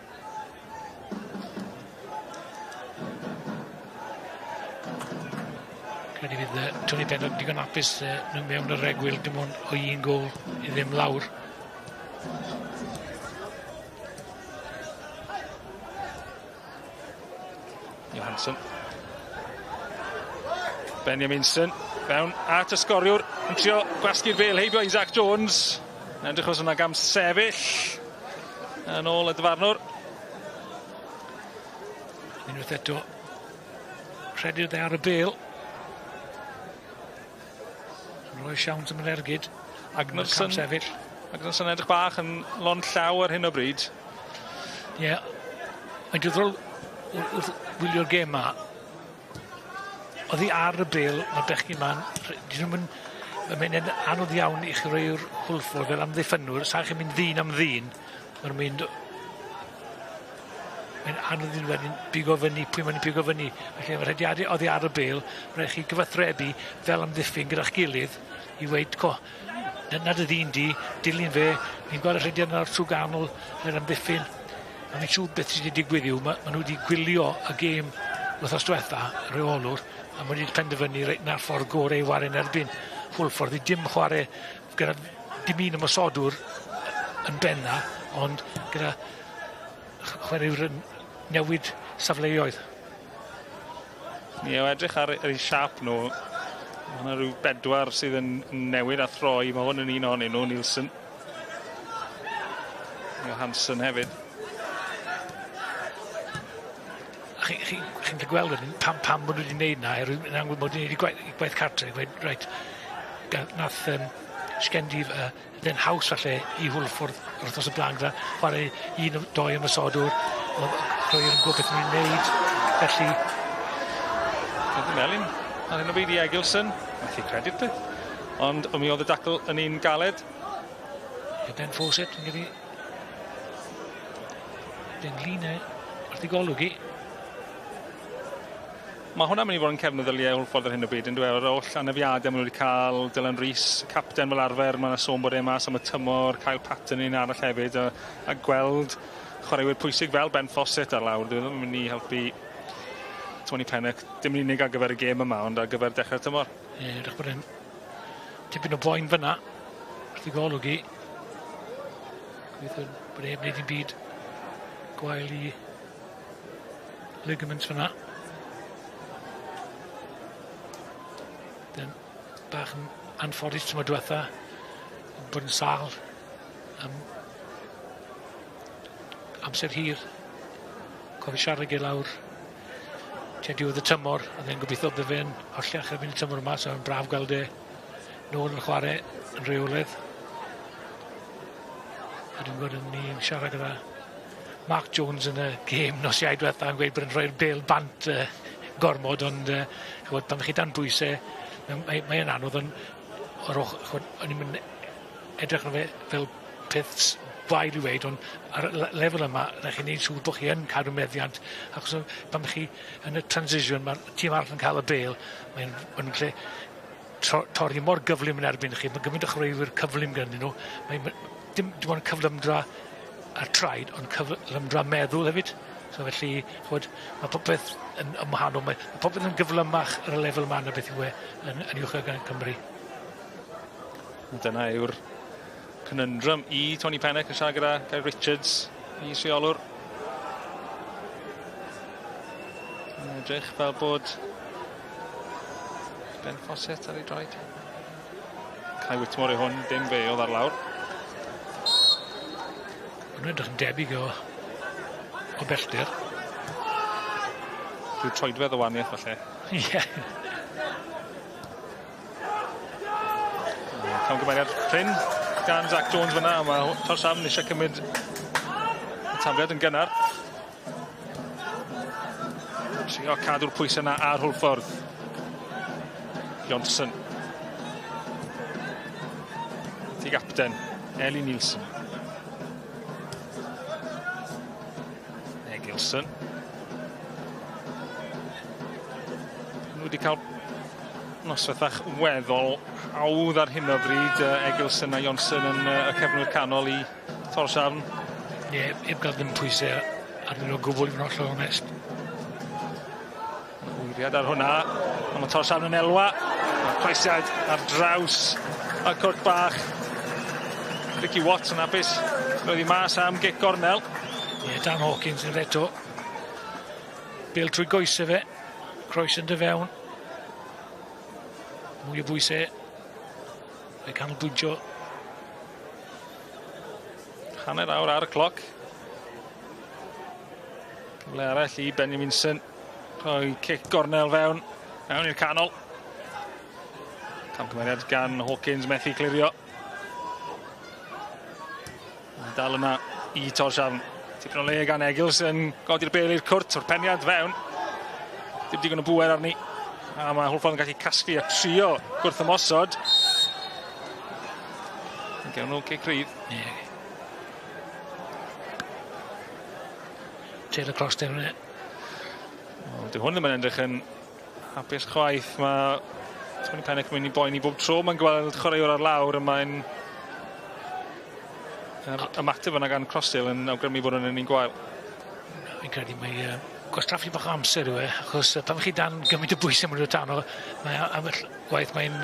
S2: Credu fydd Tony Bennett digon hapus mewn y regwyl dim ond o un gol i ddim lawr.
S1: Johansson. Benjaminson. Fewn at y sgoriwr. Yn trio gwasgu'r bêl heibio Isaac Jones. Edrych os yna gam sefyll. Yn ôl y dyfarnwr.
S2: Unwaith eto. Credu dde ar y bêl. Roi siawns am yr ergyd.
S1: Agnerson edrych bach yn lon llaw ar hyn o bryd.
S2: Ie. Mae'n diddorol wrth wylio'r gêm yma. Oedd hi ar y bêl, mae bechgyn ma'n... Mae'n anodd iawn i chi roi'r Hwlffordd fel amddiffynwr. Sa'n chi'n mynd ddyn am ddyn. Mae'n mynd... Mae'n anodd i'n wedyn bigo fyny, pwy mae'n bigo fyny. Felly mae'r rhediadau oedd hi ar y bêl. Rhaid chi gyfathrebu fel amddiffyn gyda'ch gilydd i weid, nad y ddyn di, dilyn fe, ni'n gweld y rhediad yna'r trwy ganol yr amddiffyn. A mi'n siŵr beth sydd wedi digwydd yw, maen nhw wedi gwylio y gêm wythnos diwetha, reolwr, a maen nhw wedi penderfynu reit na'r ffordd gorau i waren erbyn Hwlffordd. Dim chwarae gyda dim un ymosodwr yn benna, ond gyda chwaraewr yn newid safleoedd.
S1: Ie, o edrych ar ei siap nhw. Mae yna rhyw 4 sydd yn newid a throi. Mae hwn yn un ohonyn nhw, Nielsen. Ie, Hansen hefyd.
S2: Chi'n gallu gweld hyn, pam bod nhw wedi gwneud na, yn amlwg bod nhw wedi gwaith cartre, gweud, reit, nath Sgendif yn haws falle i Hwlffordd wrthos y blaen gyda, chwarae 1-2 ymysodwr, Crwyr yn gwybod beth nhw'n gwneud, felly...
S1: Dwi'n melyn, ar hyn o byd i Egilson, math i credit beth, ond mi oedd y dacl yn un galed.
S2: Ben Fawcett yn gyda Ben Glyn wrth i golwg i.
S1: Mae hwnna'n mynd i fod yn cefnyddiau Hwlffordd ar hyn o byd, yn dweud, o'r oll anafiadau maen nhw wedi cael, Dylan Rees, capten fel arfer, mae'n sôn bod e mas am y tymor, Kyle Patton un arall hefyd, a gweld chwaraewyr pwysig fel Ben Fawcett ar lawr, dwi'n mynd i helpu Tony Pennock, dim yn unig ar gyfer y gêm yma, ond ar gyfer dechrau'r tymor.
S2: Ie, edrych bod e'n tipyn o boen fyna, wrth i golwg i. Gweithio bod e'n gwneud i'n byd gwael i ligaments fyna. Bach yn anffodus tymor diwetha, bod yn sal am amser hir. Cofi siarad i lawr tua diwedd y tymor, a then gobeithio bydd fe'n hollach erbyn y tymor yma, so yn braf gweld e nôl yn chwarae yn reoledd. A dwi'n gwybod yn ni'n siarad gyda Mark Jones yn y gêm nos Iau diwetha yn gweud bod yn rhoi'r bêl bant gormod, ond pan chi dan bwysau, mae'n anodd o'r ochr, o'n i'n mynd edrych na fe fel peth gwael i weid, ond ar y lefel yma, rhaid chi'n neud siŵr bod chi yn cadw meddiant, achos pan chi yn y transition, mae'r tîm arall yn cael y bêl, mae'n lle torri mor gyflym yn erbyn chi, mae gymaint o chwaraewyr cyflym gyda nhw, dim ond cyflymdra a traed, ond cyflymdra meddwl hefyd. So felly, mae popeth yn ymwahanol, mae popeth yn gyflymach ar y lefel yma na beth yw yn uwch gan Cymru.
S1: Dyna yw'r conundrum i Tony Pennock yn siarad gyda Guy Richards i rheolwr. Yn edrych fel bod Ben Fawcett ar ei droed. Cai Whitmore i hwn, dim fe oedd ar lawr.
S2: Hwnnw'n edrych yn debyg o belltir.
S1: Rhyw troedfedd o waniaeth falle.
S2: Ie.
S1: Camgymeriad prin gan Zach Jones fyna, a mae Tórshavn eisiau cymryd y tafliad yn gynnar. Trio cadw'r pwysau yna ar Hwlffordd. Johnson. Ti gapten, Eli Nielsen. Egilson. Nhw wedi cael noswaithach weddol hawdd ar hyn o bryd, Egilson a Johnson yn y cefnwyr canol i Tórshavn.
S2: Ie, heb gael ddim pwysau arnyn nhw gwbl i'n hollol onest.
S1: Wyriad ar hwnna, ond mae Tórshavn yn elwa. Croesiad ar draws y cwrt bach. Ricky Watts yn hapus. Roedd hi mas am gic gornel.
S2: Ie, Dan Hawkins yn eto. Bêl trwy goesau fe. Croes yn dy fewn. Mwy o bwysau. Fe canolbwyntio.
S1: Hanner awr ar y cloc. Cyfle arall i Benjaminson. Rhoi cic gornel fewn. Mewn i'r canol. Camgymeriad gan Hawkins methu clirio. Dal yna i Tórshavn. Tipyn o le gan Egilson. Godi'r bêl i'r cwrt o'r peniad fewn. Dim digon o bwer arni. A mae Hwlffordd yn gallu casglu a trio gwrthymosod. Gewn nhw cic rhydd.
S2: Ie. Taylor Cross dim yna.
S1: Dyw hwn ddim yn edrych yn hapus chwaith. Mae Tony Pennock yn mynd i boeni bob tro. Mae'n gweld chwaraewr ar lawr a mae'n ymateb yna gan Crossdale yn awgrymu bod yn un gwael.
S2: Fi'n credu mae gwastraffu bach o amser yw achos pan chi dan gymaint o bwysau mwyn o dan o, mae am y gwaith mae'n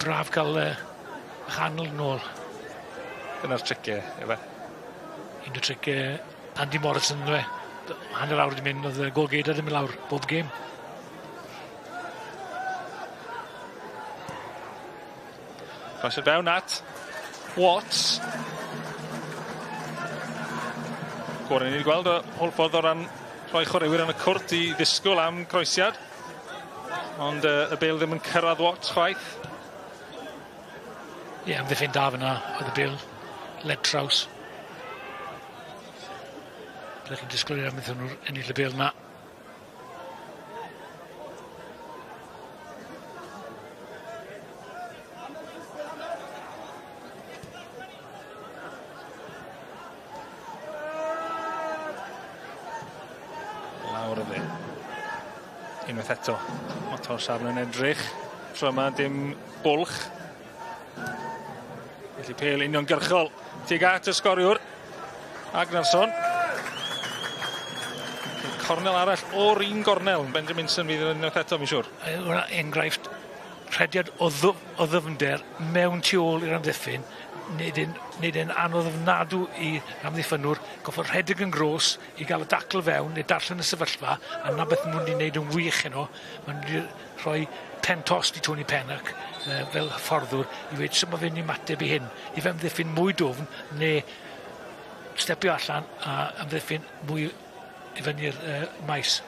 S2: braf cael chanol yn ôl.
S1: Dyna'r tricau, efe?
S2: Un o tricau Andy Morrison, hanner awr wedi mynd, oedd golgeidau ddim yn lawr bob gêm.
S1: Croesiad fewn at Watts. Gorau ni wedi gweld y Hwlffordd o ran rhoi chwaraewyr yn y cwrt i ddisgwyl am croesiad. Ond y bêl ddim yn cyrraedd Watts chwaith.
S2: Ie, amddiffyn da fyna, oedd y bêl led traws. Byddwch chi'n disgwyl i'r amddiffyn nhw'r ennill y bêl yna.
S1: Lawr y fe. Unwaith eto. Mae Tórshavn yn edrych. Tro yma dim bwlch. Felly pêl uniongyrchol. Tuag at y sgoriwr. Agnarsson. Cornel arall o'r un gornel. Benjaminson fydd yn unwaith eto, mi'n siŵr.
S2: Hwna enghraifft rhediad o ddyfnder mewn tu ôl i'r amddiffyn. Nid yn anodd ofnadw i'r amddiffynwr goffo'r rhedeg yn gros i gael y dacl fewn neu darllen y sefyllfa a na beth nhw'n wedi gwneud yn wych yno. Maen nhw wedi rhoi pen tost i Tony Pennock fel fforddwr i wedi sut mae fe'n ymateb i hyn. I fe amddiffyn mwy dwfn neu stepio allan a amddiffyn mwy i fyny'r maes.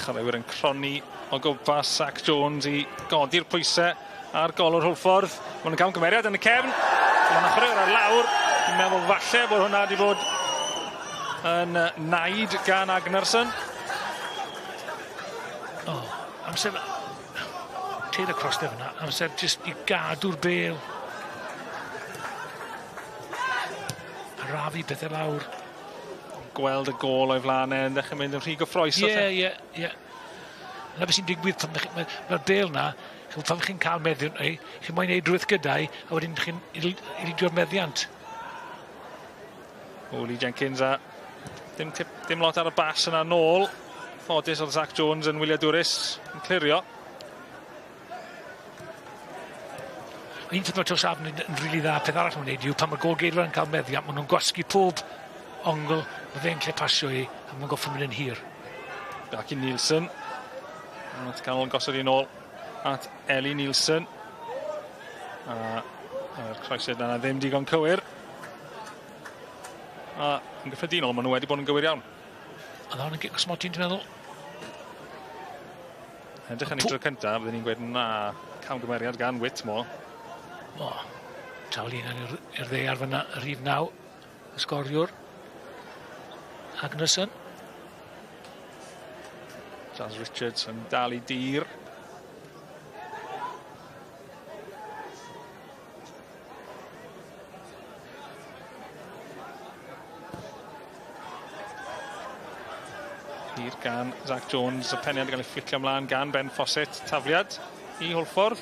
S1: Chwaraewyr yn croni o gwmpas Zach Jones i godi'r pwysau ar golwr Hwlffordd. Mae'n cael gymeriad yn y cefn. Mae'n chwaraewyr ar lawr. Dwi'n meddwl falle bod hwnna wedi bod yn naid gan Agnarsson.
S2: Amser teir y crosdef yna. Amser jyst i gadw'r bêl. Rafi bethau lawr.
S1: Gweld y gol o'i flanau yn dechrau mynd yn rhy gyffroes.
S2: Ie. Yna beth sy'n digwydd mae'r bêl na, pan chi'n cael meddiant, chi'n moyn neud rwydd gydau, a wedyn chi'n ilidio'r meddiant.
S1: Lee Jenkins a dim lot ar y bas yna nôl. Ffodus oedd Zach Jones yn wyliadwrus yn clirio.
S2: Un peth mae Tórshavn yn rili dda, peth arall nhw'n neud yw pan mae'r golgeidwr yn cael meddiant, maen nhw'n gwasgu pob ongl, mae fe'n lle pasio i, a mae'n goffo mynd yn hir.
S1: Ac i Nielsen. Mae'n canol gosod i'n ôl at Ellie Nielsen. A'r croesiad yna ddim digon cywir. A yn gyffredinol, maen nhw wedi bod yn gywir iawn.
S2: A ddawn yn gig osmoti, ti'n meddwl?
S1: Edrych yn ei dro cyntaf, byddwn ni'n gweud na camgymeriad gan Whitmore.
S2: Tawl un i'r ddeiar fyna, y rhif 9, y sgoriwr. Agnarsson.
S1: Jazz Richards yn dal i dir. Hir gan Zach Jones, y penniad yn cael ei fflicio ymlaen gan Ben Fawcett, tafliad i Hwlffordd.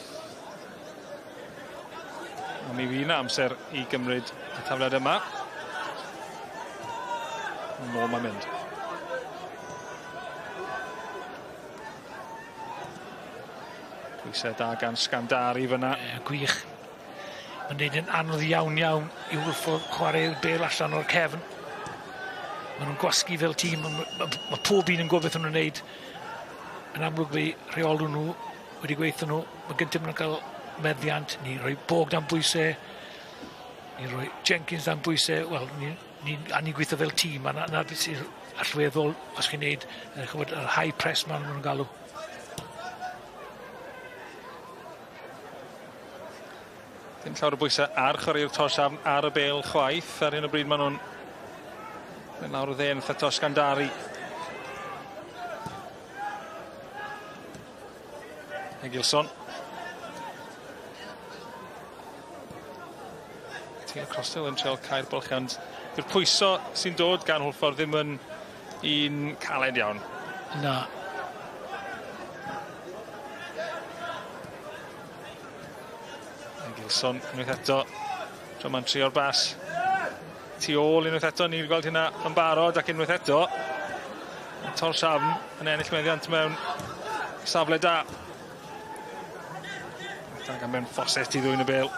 S1: A mi fydd yna amser i gymryd y tafliad yma. Nôl mae'n mynd. Pwysau da gan Scandari fyna.
S2: Gwych. Mae'n neud yn anodd iawn i Hwlffordd chwarae'r bêl allan o'r cefn. Maen nhw'n gwasgu fel tîm. Mae pob un yn gwybod beth nhw'n neud. Yn amlwg fe rheolw nhw wedi gweithio nhw. Mae gyntaf nhw'n cael meddiant. Ni rhoi Bog dan bwysau. Ni rhoi Jenkins dan bwysau. Wel, ni'n gweithio fel tîm. A na beth sy'n allweddol os chi'n neud yr high press maen nhw'n galw.
S1: Dim llawer o bwysau ar chwarae'r Tórshavn ar y bêl chwaith. Ar hyn o bryd maen nhw'n lawr o dde yn ffeto Scandari. Egilson. Tia Crostel yn treol cael bolchiant. Yw'r pwyso sy'n dod gan Hwlffordd ddim yn un caled iawn.
S2: Na.
S1: Egilson unwaith eto. Tra mae'n trio'r bas. Tu ôl unwaith eto, ni'n gweld hynna yn barod ac unwaith eto. Tórshavn yn ennill meddiant mewn safle da. Dag am mewn Fawcett i ddwyn y bêl.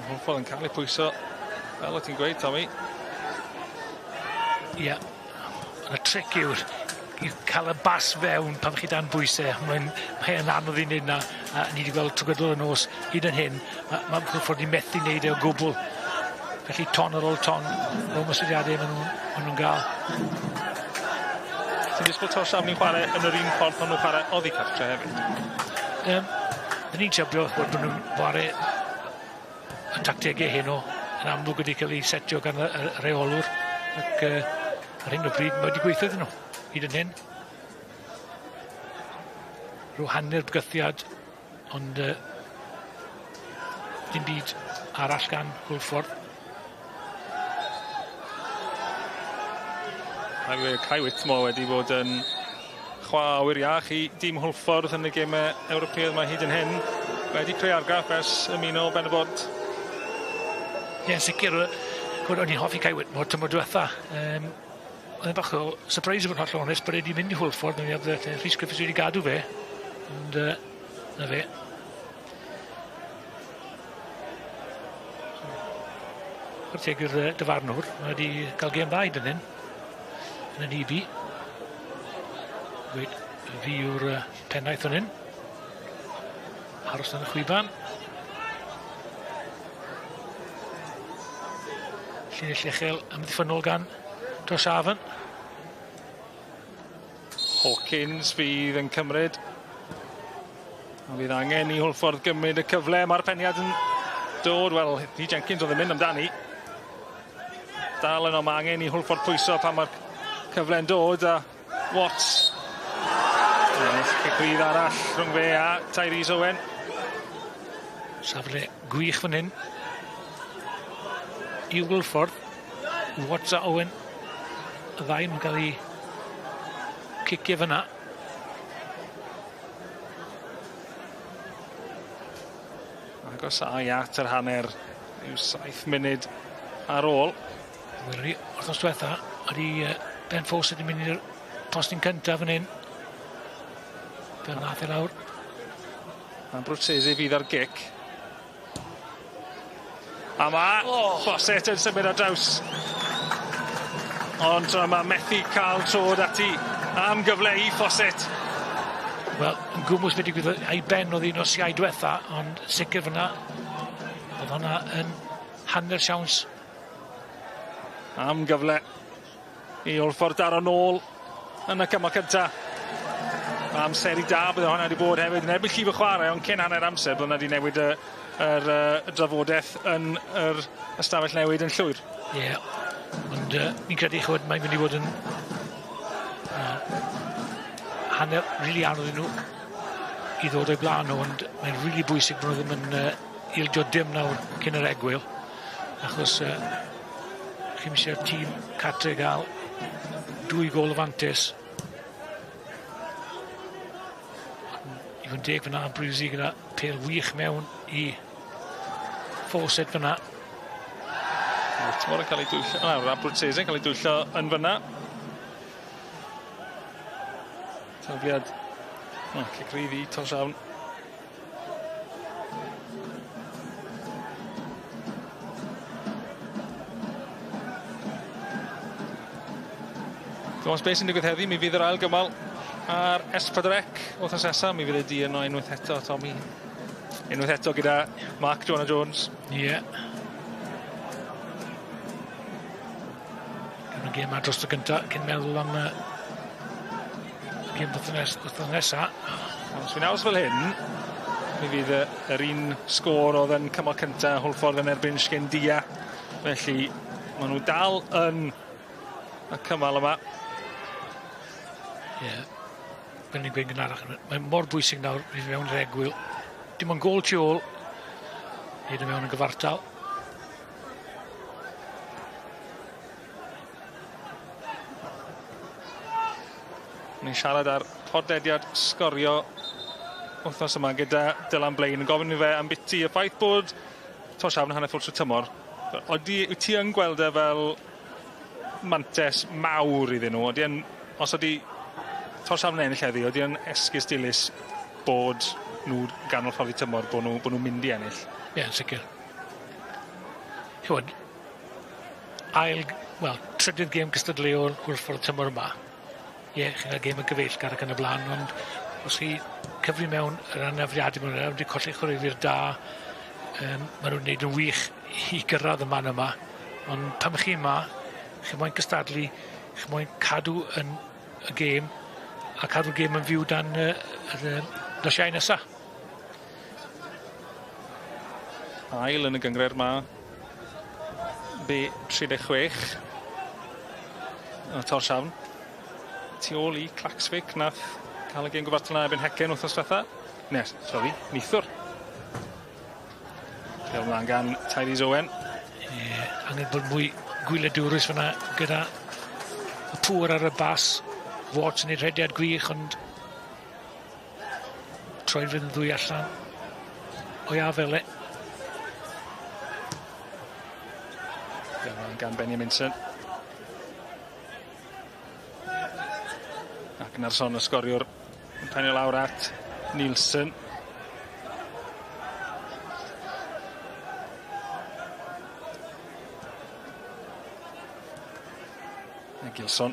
S1: Hwlffordd yn cael ei pwyso, fel o ti'n gweud, Tommy.
S2: Ie. Y tric yw'r i cael y bas fewn pan chi dan bwysau. Mae'n anodd i wneud na. A ni wedi gweld trwy y nos hyd yn hyn. Mae Hwlffordd i methu wneud e o gwbl. Felly ton ar ôl ton o maswediadau maen nhw'n gael.
S1: Ti'n disgwyl Tórshavn ni'n chwarae yn yr un ffordd pan nhw'n chwarae oddi cartre hefyd?
S2: Dyn ni'n tybio bod nhw'n chwarae y tactegau hyn o yn amlwg wedi cael ei setio gan y reolwr ac ar hyn o bryd mae wedi gweithio iddyn nhw hyd yn hyn. Rhyw hanner bygythiad ond dim byd arall gan Hwlffordd.
S1: Cai Whitmore wedi bod yn chwawyr iach i dîm Hwlffordd yn y gemau Ewropeaidd mae hyd yn hyn. Wedi creu argraff ers ymuno ben y bod.
S2: Ie, sicr. O'n i'n hoffi Cai Whitmore tymor diwetha. Oedd yn bach o surprise bod holl onest bod wedi mynd i Hwlffordd. Rhys Griffiths wedi gadw fe. Ond na fe. Gwrtegwr dyfarnwr. Mae wedi cael gêm dda hyd yn hyn. Yn y Nibi. Fi yw'r pennaeth o'n hyn. Aros yn y chwiban. Llinell Llechel ymddiffynol gan Tórshavn.
S1: Hawkins fydd yn cymryd. A fydd angen i Hwlffordd gymryd y cyfle. Mae'r peniad yn dod. Wel, Lee Jenkins oedd yn mynd amdani. Dal yno mae angen i Hwlffordd pwyso pan mae'r cyfle'n dod a Watts. Cegrydd arall rhwng fe a Tyrese Owen.
S2: Safle gwych fan hyn. I Hwlffordd. Watts a Owen. Y ddau yn cael ei cicio fyna.
S1: Agos ai at yr hanner yw 7 munud ar ôl.
S2: Wyrru, wrthnos diwetha, ydy Ben Fawcett yn mynd i'r postyn cyntaf fan hyn. Fel nath e lawr.
S1: A Brwtsesi fydd ar gic. A Fawcett yn symud ar draws. Ond mae methu cael trod ati am gyfle i Fawcett.
S2: Wel, yn gwmws wedi gwybod ei ben oedd un o siau diwetha, ond sicr fyna, oedd hwnna yn hanner siawns.
S1: Am gyfle i Hwlffordd daro nôl yn y cymal cynta. Am seri da bydd hwnna wedi bod hefyd yn erbyn llif y chwarae, ond cyn hanner amser bydd hwnna wedi newid yr drafodaeth yn yr ystafell newid yn llwyr.
S2: Ie, ond ni'n credu chwyd mae'n mynd i fod yn hanner rili anodd i nhw i ddod o'i blaen nhw, ond mae'n rili bwysig bod nhw ddim yn ildio dim nawr cyn yr egwyl, achos chi'n eisiau'r tîm cartre gael 2 gôl o fantes. I fod yn deg fyna, Brusi gyda pêl wych mewn i Fawcett fyna.
S1: Whitmore yn cael ei dwyllo, a Brwtsesi yn cael ei dwyllo yn fyna. Tafliad, cegrydd i Tórshavn. Dwi'n beth sy'n digwydd heddi, mi fydd yr ail gymal ar S4C wrthnos nesaf. Mi fydd y di yno unwaith eto, Tommy. Unwaith eto gyda Mark Jonah Jones.
S2: Ie. Gan y gêm ar dros y gyntaf, cyn meddwl am gêm wrthnos nesaf.
S1: Os fi'n aws fel hyn, mi fydd yr un sgôr oedd yn cymal cyntaf Hwlffordd yn erbyn Sgendia. Felly, maen nhw dal yn y cymal yma.
S2: Ie, fel ni'n gweud gynharach. Mae'n mor bwysig nawr i fewn i'r egwyl. Dim ond gôl tu ôl. Hyd yn mewn yn gyfartal.
S1: Ni'n siarad ar podlediad sgorio wythnos yma gyda Dylan Blaine yn gofyn i fe am biti y ffaith bod Tórshavn yn hanner ffwrdd trwy tymor. Wyt ti yn gweld e fel mantes mawr iddyn nhw? Os ydi Tórshavn yn ennill heddi, oedd yn esgus dilys bod nhw ganol ffordd i tymor, bod nhw'n mynd i ennill?
S2: Ie, sicr. Chwyd, ail Wel, trydydd gêm gystadleuol Hwlffordd tymor yma. Ie, chi'n cael gêm y gyfeillgar ac yn y blaen, ond os chi cyfri mewn yr anafiadau mewn yna, wedi colli chwaraewyr da, maen nhw'n gwneud yn wych i gyrraedd y man yma. Ond pan ych chi yma, chi'n moyn gystadlu, chi'n moyn cadw yn y gêm, a cadw'r gêm yn fyw dan y lysiau nesaf.
S1: Ail yn y gyngred yma. B36. Tórshavn. Tu ôl i Clacsvik, nath cael y gêm gyfartal na erbyn Hecen wrthnos diwetha. Nithwr. Cael ymlaen gan Tyrese Owen.
S2: Angen bod mwy gwyledwrus fyna gyda y pŵr ar y bas. Watts yn ei rhediad gwych, ond troi'r fydd yn ddwy allan o'i afele.
S1: Gan Benjaminson. Ac yn arson y sgoriwr yn penio lawr at Nielsen. Gilson.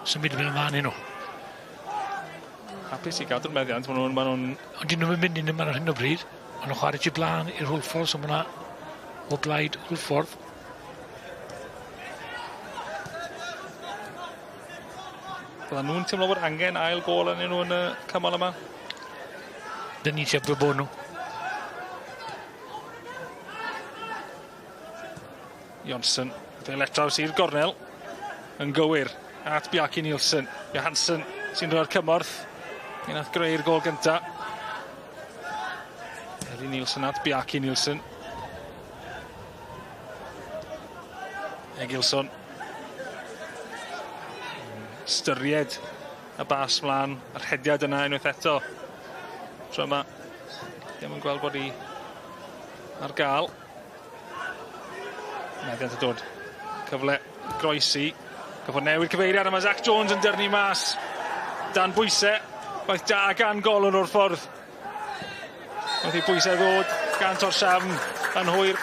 S2: Symud yn mynd ymlaen nhw.
S1: Hapus i gadw'r meddiant, maen nhw'n...
S2: Ond dyn nhw'n mynd yn ar hyn o bryd. Maen nhw'n chwarae ti blaen i'r Hwlffordd, so maen nhw o blaid Hwlffordd.
S1: Bydda nhw'n teimlo bod angen ail gol yn nhw yn y cymal yma?
S2: Dyn ni tebio bod nhw.
S1: Jonsson, fe letraws i'r gornel, yn gywir, at Bjarki Nielsen. Johansson sy'n rhoi'r cymorth, un nath greu'r gol gynta. Eli Nielsen at Bjarki Nielsen. Egilson. Styried y bas mlaen, yr hediad yna unwaith eto. Tro yma, ddim yn gweld bod hi ar gael. Meddiant y dod. Cyfle groesi. Gyfod newid cyfeiriad yma Zach Jones yn dyrnu mas. Dan bwysau. Waith da gan gol yn Hwlffordd. Waith i bwysau ddod gan Tórshavn yn hwyr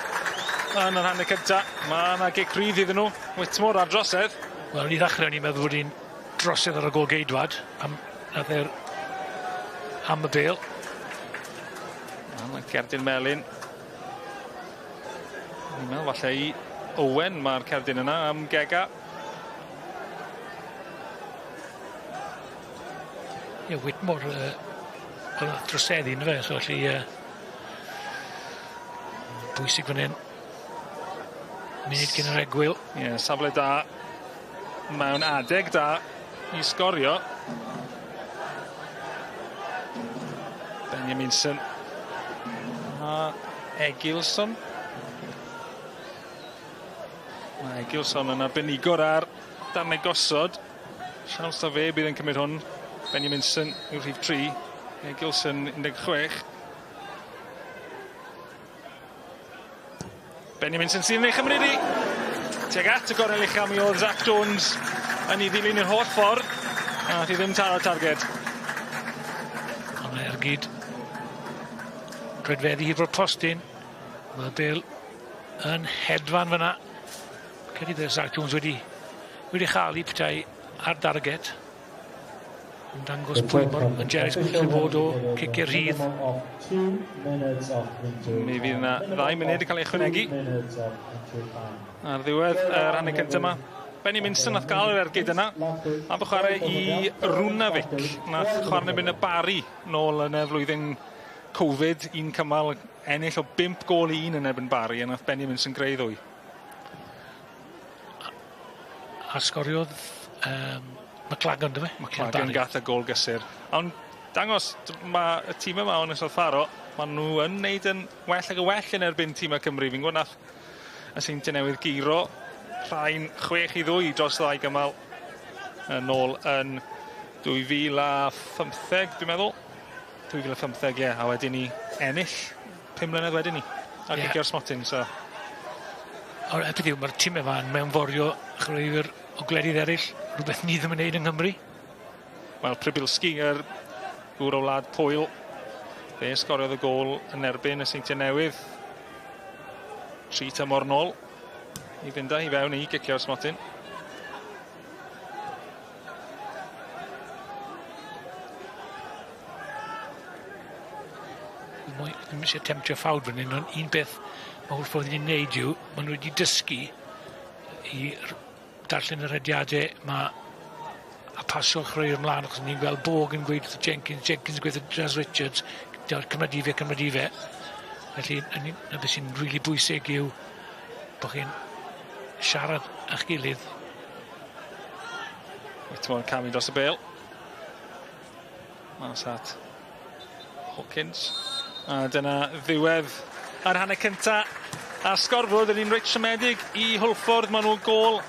S1: yn yr hanner cynta. Mae yna gic rhydd iddyn nhw. Whitmore ar drosedd.
S2: Wel, ni ddechrau ni'n meddwl bod hi'n drosedd ar y gol geidwad. Nath e'r am y bêl.
S1: Cerdyn Melin. Ni'n meddwl falle i Owen mae'r cerdyn yna am Gega.
S2: Ie, Whitmore oedd droseddi yn fe, so allu bwysig fan hyn. Munud cyn yr egwyl.
S1: Ie, safle da mewn adeg da i sgorio. Benjaminson. A Egilson. Mae Egilson yn arbenigwr ar darnau gosod. Siawns da fe bydd yn cymryd hwn. Benjaminson yw'r rhif 3. Egilson 16. Benjaminson sy'n ei chymryd i. Tuag at y gornel uchel mi oedd Zach Jones yn ei ddilyn i'r holl ffordd. A thi ddim taro targed.
S2: Ond mae'r gyd dredfeddi hyd o'r postyn. Mae'r bêl yn hedfan fyna. Cedi dde Zach Jones wedi chael petai ar darged. Yn dangos pwy yn Jerry's gwyllu bod o ciciau rhydd.
S1: Mi fydd yna 2 munud i cael ei ychwanegu. Ar ddiwedd yr hanner cyntaf yma. Benjaminson nath gael yr ergyd yna. A bod chwarae i Rwnafic. Nath chwarae yn y Bari nôl yn y flwyddyn Covid. Un cymal ennill o 5 gol i 1 yn erbyn Bari. A nath Benjaminson greu 2.
S2: A sgoriodd McLagan, dy fe?
S1: McLagan gath y gol gysur. Ond dangos, mae y tîm yma o'n Hwlffordd, maen nhw yn neud yn well ag y well yn erbyn tîmau Cymru. Fi'n gwybod nath y Seintiau Newydd giro rhain 6-2 dros 2 gymal yn ôl yn 2015, dwi'n meddwl. 2015, ie, a wedyn ni ennill 5 mlynedd wedyn ni. A gigio'r smotyn, so.
S2: O'r beth yw, mae'r tîm yma yn mewnforio chwaraewyr o gwledydd eraill, rhywbeth ni ddim yn neud yng Nghymru.
S1: Wel, Prybilski, gŵr o wlad Pwyl, Fe sgoriodd y gol yn erbyn y Seintiau Newydd. 3 tymor nôl. I fynd â hi fewn i gicio'r smotyn.
S2: Ddim eisiau temtio ffawd fan hyn, ond un beth mae Hwlffordd wedi'i wneud yw, maen nhw wedi dysgu i darllen yr hediadau a pasio chreu'r ymlaen, achos ni'n gweld Bog yn gweud wrth Jenkins yn gweud wrth Jazz Richards, cymryd i fe. Felly, yna beth sy'n rili bwysig yw bod chi'n siarad a'ch gilydd.
S1: Wytmon camu dros y bêl. Mas at Hawkins. A dyna ddiwedd yr hanner cynta. A sgorfod yn un reit siomedig i Hwlffordd. Maen nhw gol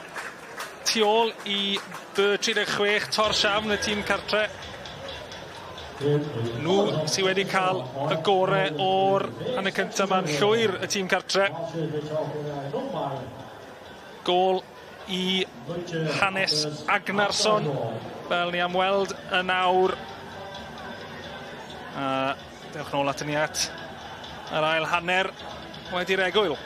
S1: tu ôl i B36 Tórshavn, y tîm cartre. Nhw sydd wedi cael y gorau o'r hanner cynta ma'n llwyr y tîm cartre. Gol i Hannes Agnarsson, fel ni am weld y nawr. Dewch nôl at ni at yr ail hanner wedi'r egwyl.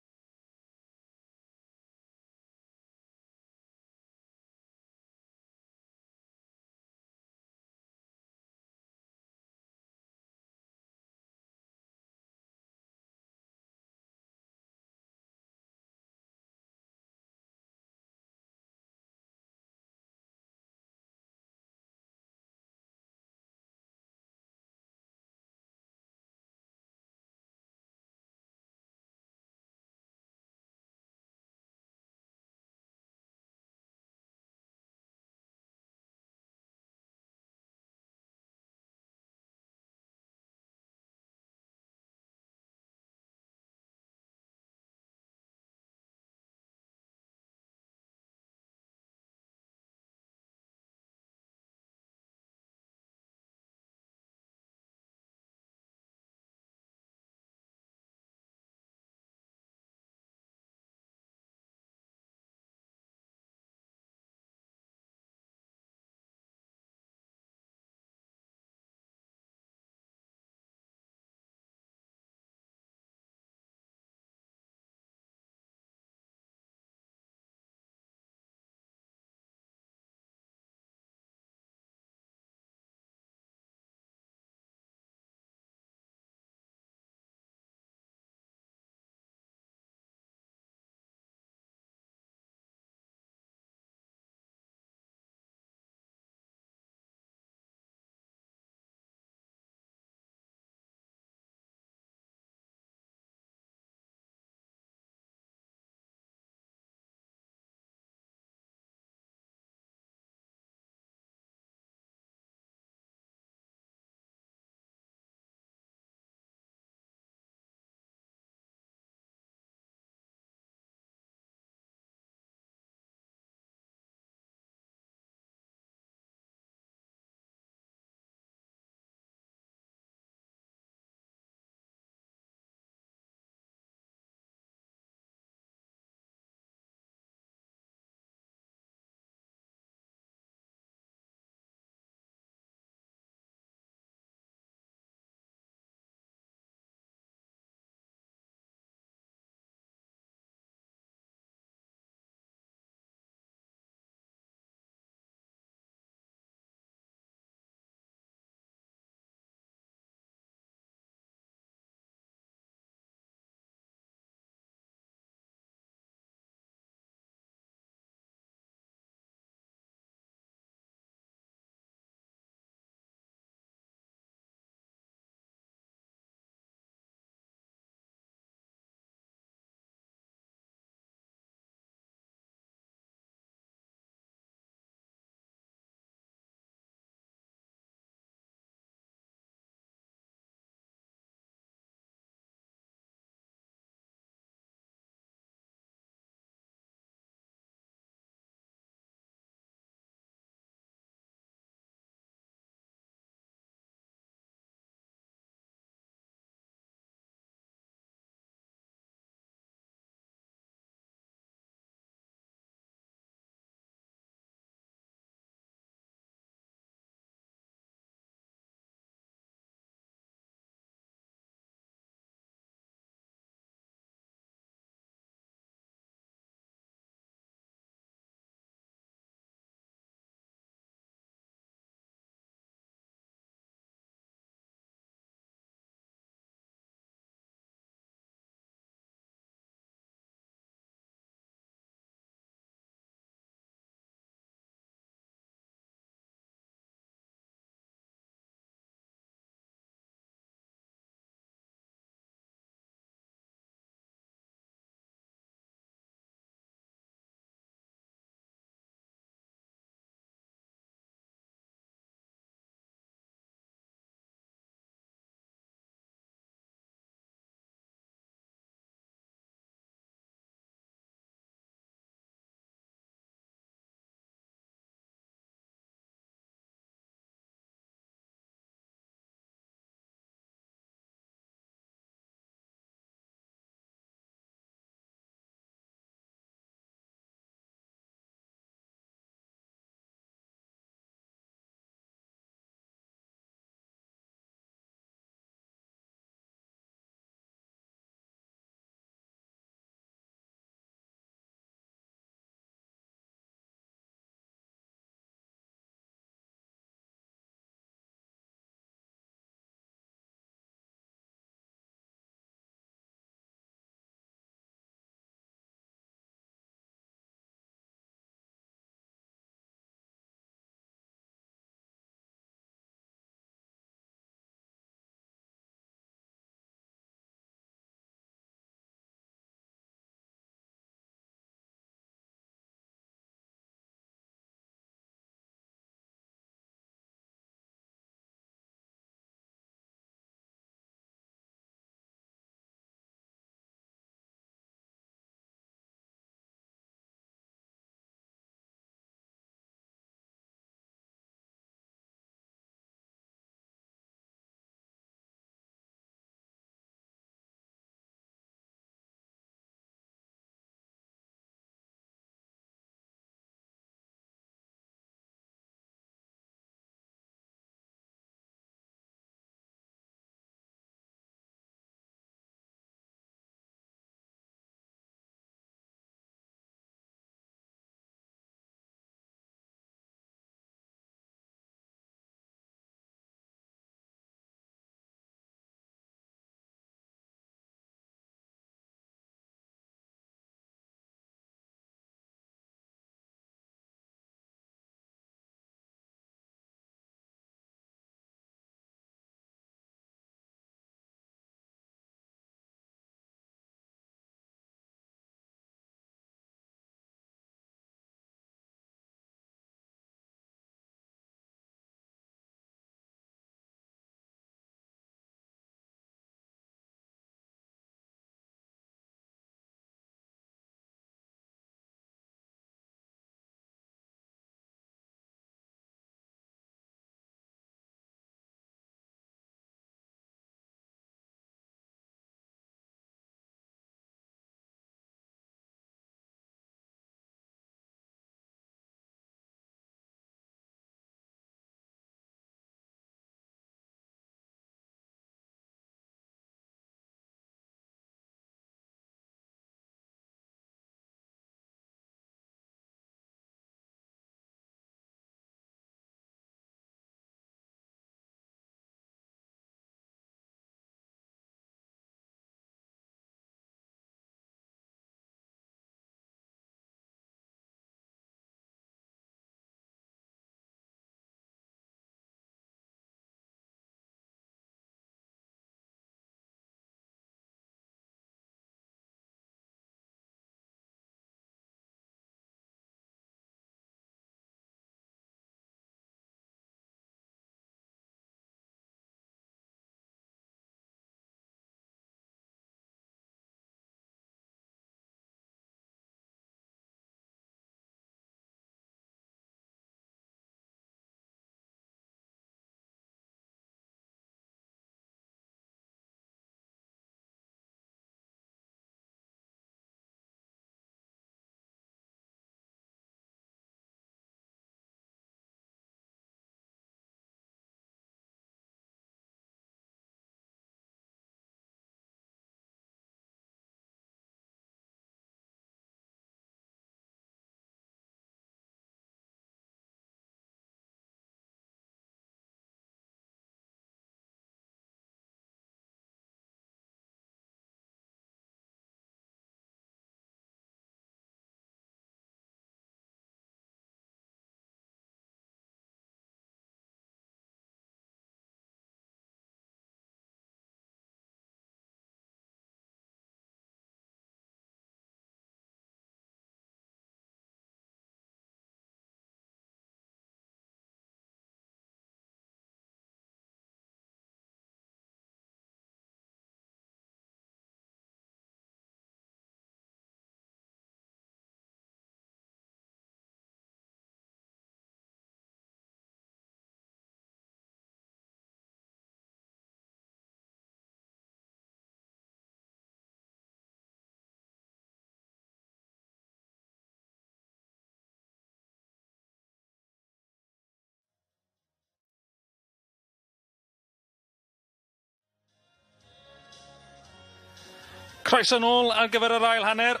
S1: Croeso nôl ar gyfer yr ail hanner.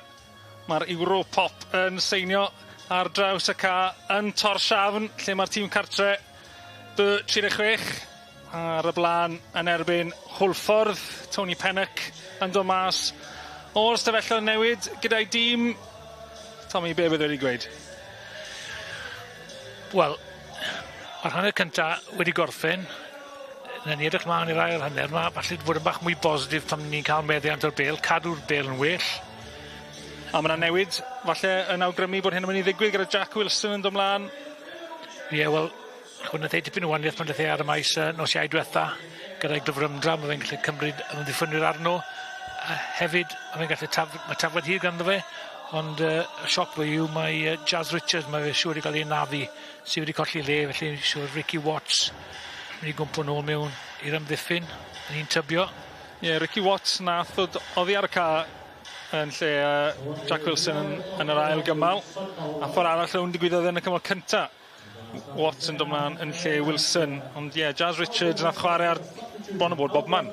S1: Mae'r Europop yn seinio ar draws y ca yn Tórshavn, lle mae'r tîm cartre B36 ar y blaen yn erbyn Hwlffordd. Tony Pennock yn dod mas o'r stafellau'n newid gyda'i dîm. Tommy, be bydd wedi gweud?
S2: Wel, mae'r hanner cyntaf wedi gorffen. Na ni edrych mlaen i'r ail hanner. Mae falle fod yn bach mwy bositif pan ni'n cael meddiant o'r bêl, cadw'r bêl yn well.
S1: A mae yna newid, falle yn awgrymu bod hyn yn mynd i ddigwydd gyda Jack Wilson yn dod mlaen.
S2: Ie, wel, hwn yn dweud dipyn o waniaeth pan dweud ar y maes nos Iau diwetha gyda'i glyfrymdra, mae fe'n gallu cymryd yn ddiffynwyr arno. A hefyd, mae tafod hir ganddo fe, ond y sioc fe yw mae Jazz Richards, mae fe siŵr i gael ei nafu sydd wedi colli le, felly siŵr Ricky Watts mynd i gwmpo nôl mewn i'r ymddiffyn, yn un tybio.
S1: Ie, Ricky Watts nath oddi ar y ca yn lle Jack Wilson yn yr ail gymal. A ffordd arall llawn digwyddodd yn y cymal cynta. Watts yn dod mlaen yn lle Wilson. Ond ie, Jazz Richards nath chwarae ar bron o bod bobman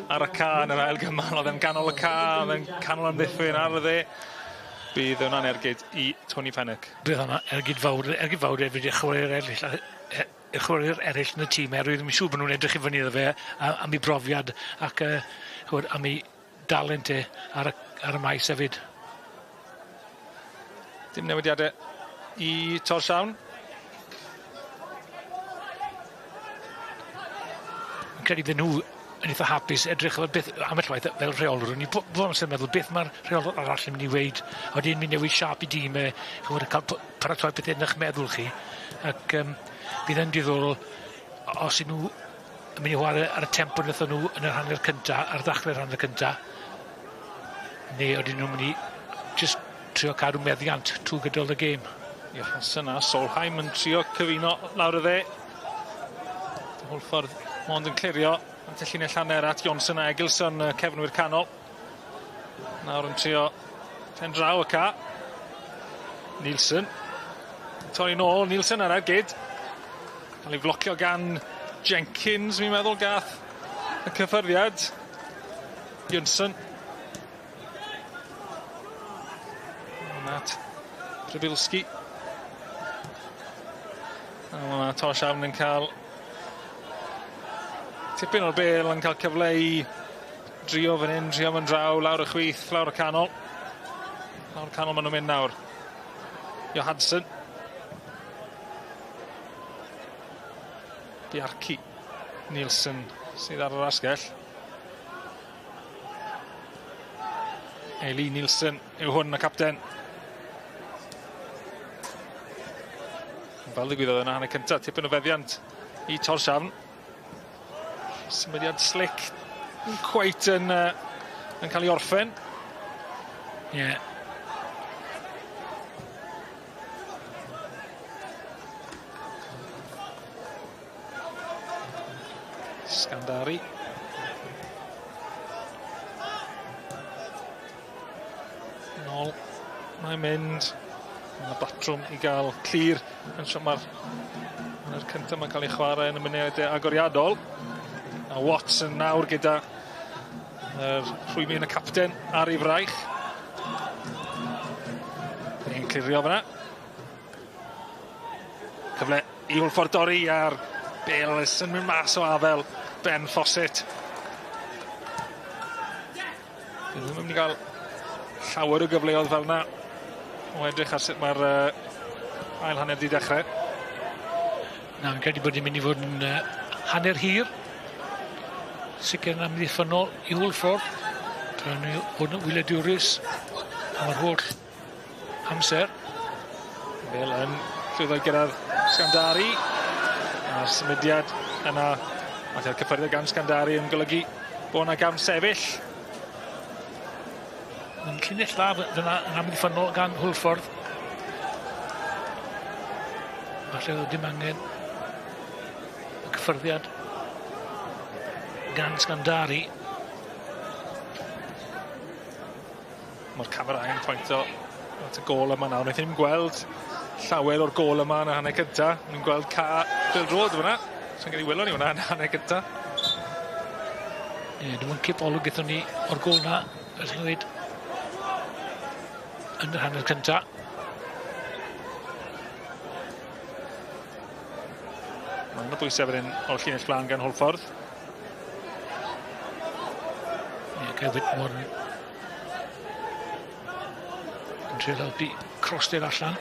S1: ar y ca yn yr ail gymal. Oedd e'n ganol y ca, oedd e'n canol ymddiffyn ar y dde. Bydd hwnna'n ergyd i Tony Pennock.
S2: Bydd hwnna ergyd fawr efyd i'r chwarae'r eraill yn y tîm, oherwydd mi'n siŵr bod nhw'n edrych i fyny iddo fe am ei brofiad ac am ei dalent ar y maes hefyd.
S1: Dim newidiadau i Tórshavn.
S2: Yn credu fy nhw yn eitha hapus edrych am y llwaith fel rheolwr. Ni bod yn meddwl beth mae'r rheolwr arall yn mynd i weid. Oedden ni'n mynd newid siap i dîm cael paratoi beth yn eich meddwl chi. Ac bydd yn diddorol os ydyn nhw yn mynd i chwarae ar y tempo wnaethon nhw yn yr hanner cynta, ar ddechrau'r hanner cynta. Neu oedden nhw'n mynd i just trio cadw meddiant trwy gydol y gêm.
S1: Ie, os yna, Solheim yn trio cyfuno lawr y dde. Hwlffordd mond yn clirio. Yn llinell hanner at Johnson a Egilson, cefnwyr canol. Nawr yn trio pen draw y ca. Nielsen. Torri nôl, Nielsen ar ergyd. Cael ei flocio gan Jenkins, mi'n meddwl, gath y cyffyrddiad. Johnson. Nat Przybylski. A mae Tórshavn yn cael tipyn o'r bêl yn cael cyfle i drio fan hyn, drio fan draw, lawr y chwith, lawr y canol. Lawr y canol maen nhw'n mynd nawr. Johansson. Bjarki. Nielsen sydd ar yr asgell. Eli Nielsen yw hwn y capten. Fel ddigwyddodd yna hanner cyntaf, tipyn o feddiant i Tórshavn. Symudiad slick cweit yn cael ei orffen.
S2: Ie.
S1: Scandari. Nôl. Mae'n mynd. Mae'n batrwm i gael clir. Yn siŵr mae'r cyntaf mae'n cael ei chwarae yn y munud agoriadol. A Watson nawr gyda rhwymi yn y capten ar ei fraich. Ein clirio fyna. Cyfle i Hwlffordd dorri ar bêl yn mynd mas o afel Ben Fawcett. Bydd ddim yn mynd i gael llawer o gyfleoedd fel yna o edrych ar sut mae'r ail hanner di dechrau.
S2: Na, fi'n credu bod ni'n mynd i fod yn hanner hir. Sicr yn amddiffynol i Hwlffordd. Tra'n ni hwn yn wyliadwrus am yr holl amser.
S1: Fel yn llwyddo gyrraedd Scandari. A'r symudiad yna, mae'r cyffyrddiad gan Scandari yn golygu bod yna gam sefyll.
S2: Yn llinell dda yn amddiffynol gan Hwlffordd. Falle oedd dim angen y cyffyrddiad gan Scandari.
S1: Mae'r camerâu yn pwyntio at y gol yma nawr. Wnaethon ni'n gweld llawer o'r gol yma yn y hanner cynta. Ni'n gweld ca PêL-DROED fyna. Sa'n gael ei welo ni fyna yn y hanner cynta.
S2: Ie, dim ond cip olwg gyda ni o'r gol na fel chi'n dweud, yn yr hanner cyntaf.
S1: Mae'n y bwysau fan hyn o'r llinell blaen gan Hwlffordd.
S2: Gael Whitmore yn trio helpu crostir allan.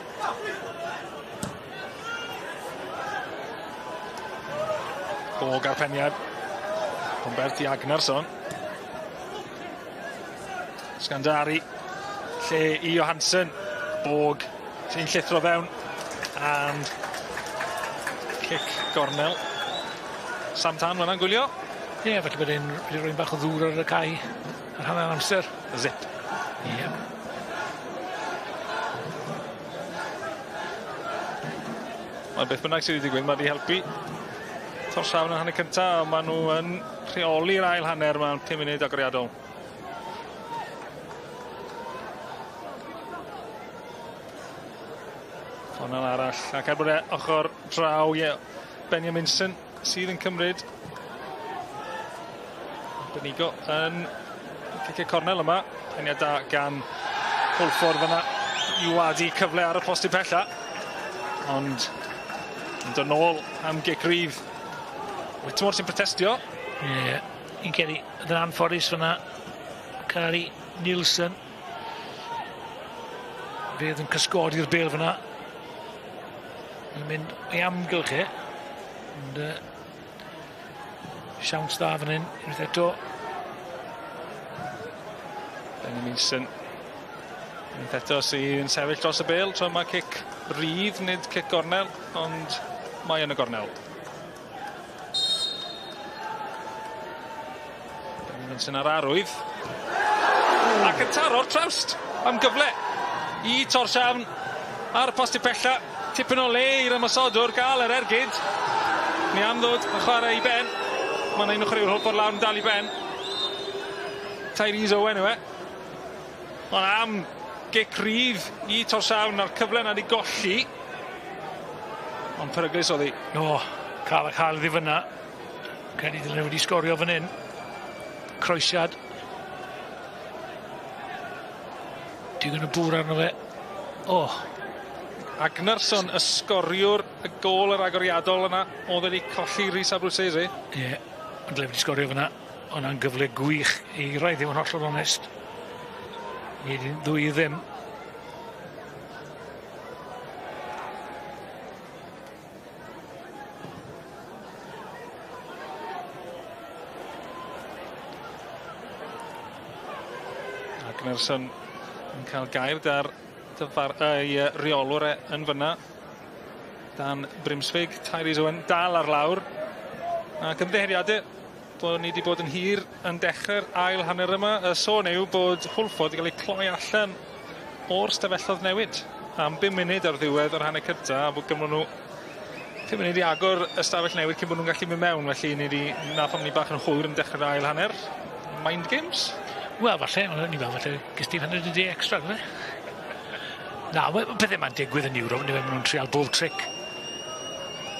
S1: O garpeniad. Humbert i Agnarsson. Scandari. Lle i Johansson. Bog sy'n llithro fewn. And kick gornel. Sam Tan fanna'n gwylio.
S2: Ie, felly bod e'n rhywun bach o ddŵr ar y cae ar hanner amser.
S1: Zip.
S2: Ie.
S1: Mae beth bynnag sydd wedi digwydd, mae wedi helpu Tórshavn yn hanner cyntaf, a maen nhw yn rheoli'r ail hanner mewn 5 munud agoriadol. Cornel arall, ac er bod e ochr draw i Benjaminson sydd yn cymryd. Benigo yn cicio cornel yma. Peniad da gan Hwlffordd fyna i wadu cyfle ar y posti pella. Ond yn dod nôl am gicrydd. Whitmore sy'n protestio.
S2: Ie, i'n ceri, yn anffodus fyna, Cari Nielsen. Fydd yn cysgodi'r bêl fyna. Yn mynd ei amgylch e. Ond siawns da fan hyn, unwaith eto.
S1: Benjaminson. Unwaith eto sy'n sefyll dros y bêl. Tro mae cic rydd, nid cic gornel, ond mae yn y gornel. Benjaminson ar arwydd. Ac yn taro'r trawst am gyfle i Tórshavn ar y posti pella. Tipyn o le i'r ymosodwr gael yr ergyd. Ni am ddod yn chwarae i ben. Mae'n ein ochreuwr Hwlffordd lawr yn dal i ben. Tyrese Owen yw e. Ond am gic rydd i Tórshavn ar cyfle na di golli. Ond peryglus oedd hi.
S2: No, cael ac hael iddi fyna. Cedi dylai wedi sgorio fan hyn. Croesiad. Digon y bŵr arno fe.
S1: Agnarsson ysgoriwr y gol yr agoriadol yna. Oedd wedi colli Rhys a Brwsesi.
S2: Ie, ond dylai wedi sgorio fyna. Hwna'n gyfle gwych i rai ddim yn hollol onest. Nid ddwy ddim.
S1: Agnarsson yn cael gair dar reolwr yn fyna. Dan Brimsvig, Tyrese Owen dal ar lawr. Ac ymddeiriadau bod ni wedi bod yn hir yn dechrau'r ail hanner yma. Y sôn yw bod Hwlffordd wedi cael ei cloi allan o'r stafellodd newid am 5 munud ar ddiwedd o'r hanner cynta, a bod gymryd nhw 5 munud i agor y stafell newid cyn bod nhw'n gallu mynd mewn, felly ni wedi nath ni bach yn hwyr yn dechrau'r ail hanner. Mind games?
S2: Wel, falle, ni fel falle gysdi hanner di extra, fe? Na, beth yma'n digwydd yn Ewrop, ni fe maen nhw'n trial bob tric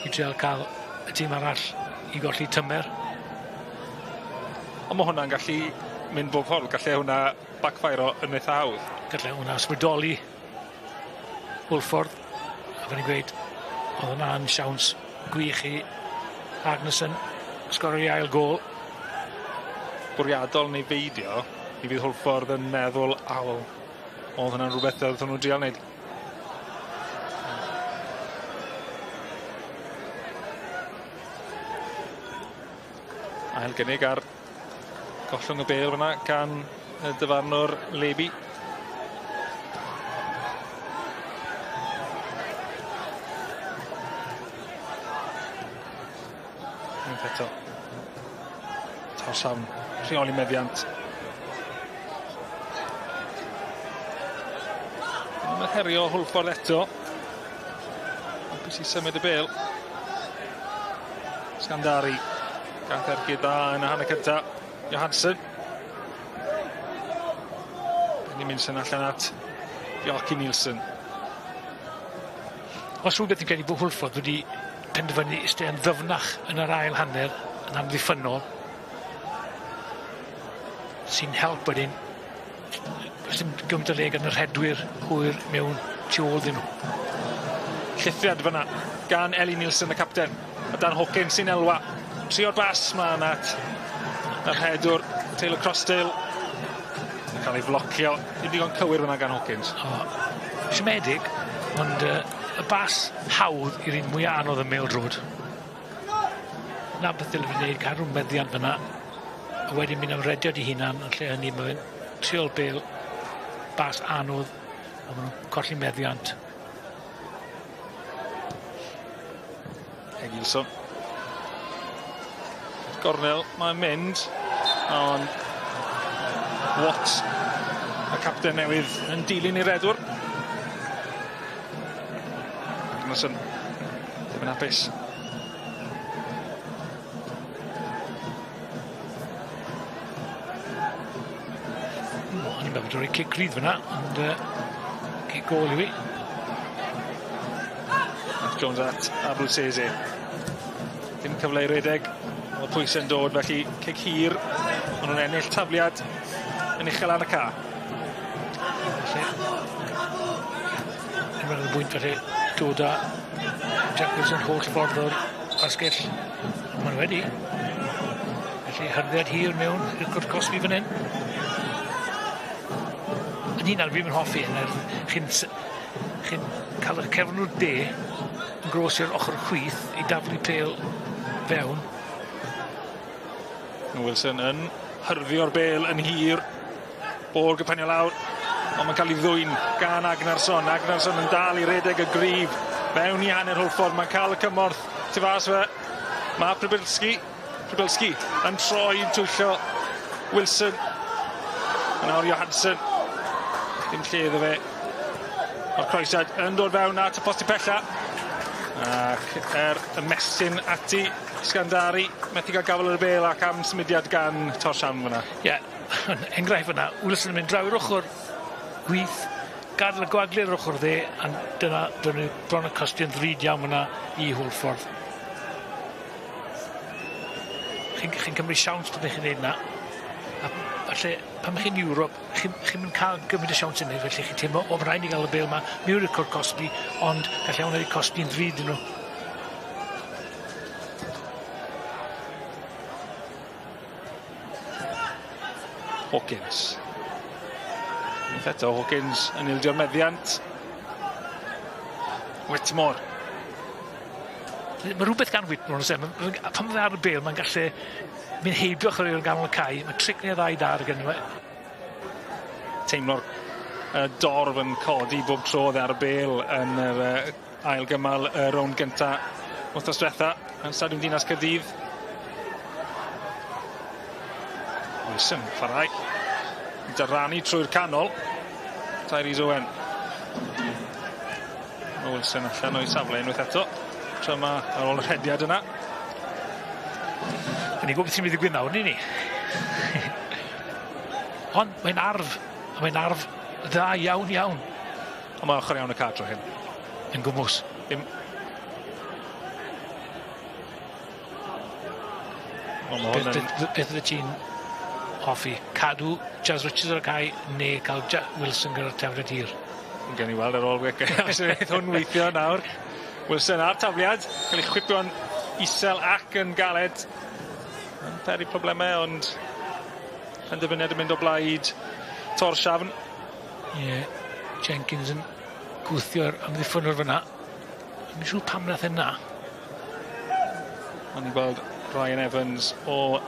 S2: i trial cael y tîm arall i golli tymer.
S1: Ond mae hwnna'n gallu mynd bob ffordd, gallai hwnna backfire yn eitha hawdd.
S2: Gallai hwnna ysbrydoli Hwlffordd, a fan i'n gweud, oedd hwnna'n siawns gwych i Agnarsson, sgorio i ail gol.
S1: Bwriadol neu feidio, i fydd Hwlffordd yn meddwl, oedd hwnna'n rhywbeth oedd nhw'n drial wneud. Ail gynnig ar gollwng y bêl fyna gan y dyfarnwr Lebi. Yn eto. Tórshavn, rheoli meddiant. Mae'n herio Hwlffordd eto. Bwys i symud y bêl. Scandari. Gath ergyd da yn y hanner cynta. Johansson. Benjaminson allan at Joachim Nielsen.
S2: Os rhywbeth yn credu bod Hwlffordd wedi penderfynu ystod yn ddyfnach yn yr ail hanner yn amddiffynol, sy'n help wedyn dim gymaint o le gan yr hedwyr hwyr mewn tu ôl ddyn nhw.
S1: Llithriad fyna gan Ellie Nielsen, y capten. A Dan Hawkins sy'n elwa. Trio'r bas ma nat. Na'r hedwr, Taylor Crossdale. Yn cael ei flocio. Ddim digon cywir fyna gan Hawkins.
S2: Siomedig, ond y bas hawdd i'r un mwyaf anodd y PêL-DROED. Na beth dylai fi wneud, cadw'n meddiant fyna. A wedyn mynd am rediad I hunan, yn lle hynny mae fe'n triol bêl, bas anodd, a maen nhw'n colli meddiant.
S1: Egilson. Gornel, mae'n mynd, ond Watts, y capten newydd, yn dilyn i'r edwr. Magnuson, ddim yn hapus.
S2: Ni'n meddwl drwy'r cic grydd fyna, ond cic gol I fi.
S1: Jones at Abruzzese. Dim cyfle I redeg. Oedd pwysau'n dod, felly cic hir. Maen nhw'n ennill tafliad yn uchel ar y ca.
S2: Ni'n meddwl y bwynt felly dod â Jack Wilson Hwlffordd o'r basgell. Maen nhw wedi. Felly hyrddiad hir mewn i'r gwrdd Cosby fan hyn. Yn un ar fi'n hoffi chi'n cael eich cefnwr de yn gros i'r ochr chwith I daflu pêl fewn.
S1: Wilson yn hyrddi o'r bêl yn hir. Borg y panio lawr. Ond mae'n cael ei ddwyn gan Agnarsson. Agnarsson yn dal I redeg y grif. Fewn I hanner Hwlffordd. Mae'n cael y cymorth. Tu fas fe. Mae Przybylski yn troi yn twyllo Wilson. Yn awr Johansson. Dim lle iddo fe. O'r croesiad yn dod fewn at y posti pella. Ac ymestyn ati Scandari. Methu cael gafel yr bêl ac am symudiad gan Tórshavn fyna.
S2: Ie, enghraifft fyna. Wilson yn mynd draw i'r ochr gwyth. Gadael y gwaglu'r ochr dde. A dyna bron y costio'n ddrud iawn fyna I Hwlffordd. Chi'n cymryd siawns pan chi'n neud yna. A falle, pan mae chi'n Ewrop, chi'n mynd cael gymryd y siawns yn neud, felly chi'n teimlo, o, mae'n rhaid I gael y bêl yma, miwr i'r cwrdd Cosby, ond gallai hwnna I Cosby'n ddrud yn nhw.
S1: Hawkins. Unwaith eto, Hawkins yn ildio'r meddiant. Whitmore.
S2: Mae rhywbeth gan Whitmore, pan mae ar y bêl, mae'n gallu mynd heibio ochr i'r ganol y cae, mae tric neu ddau dar gen I.
S1: Teimlo'r dorf yn codi bob tro dde ar y bêl yn yr ail gymal y rownd gynta wythnos diwetha yn Stadiwm Dinas Caerdydd. Wilson, chwarae. Dyrrannu trwy'r canol. Tyrese Owen. Wilson allan o'i safle unwaith eto. Tra yma ar ôl y rhediad yna.
S2: Ni'n gwybod beth sy'n mynd I ddigwydd nawr, ni? Ond mae'n arf dda iawn.
S1: Ond mae'n ochr iawn y cadro hyn.
S2: Yn gwmws. Beth ydy ti'n hoffi? Cadw Jazz Richards ar y cae neu cael Jack Wilson gyda'r tafliad hir?
S1: Gen I weld ar ôl wneud hwn weithio nawr. Wilson ar tafliad. Cael ei chwipio'n isel ac yn galed. Yn peri problemau, ond penderfyniad yn mynd o blaid Tórshavn.
S2: Ie, Jenkins yn gwthio'r amddiffynwr fyna. Mi'n siŵr pam nath yna.
S1: Ond ni'n gweld Ryan Evans o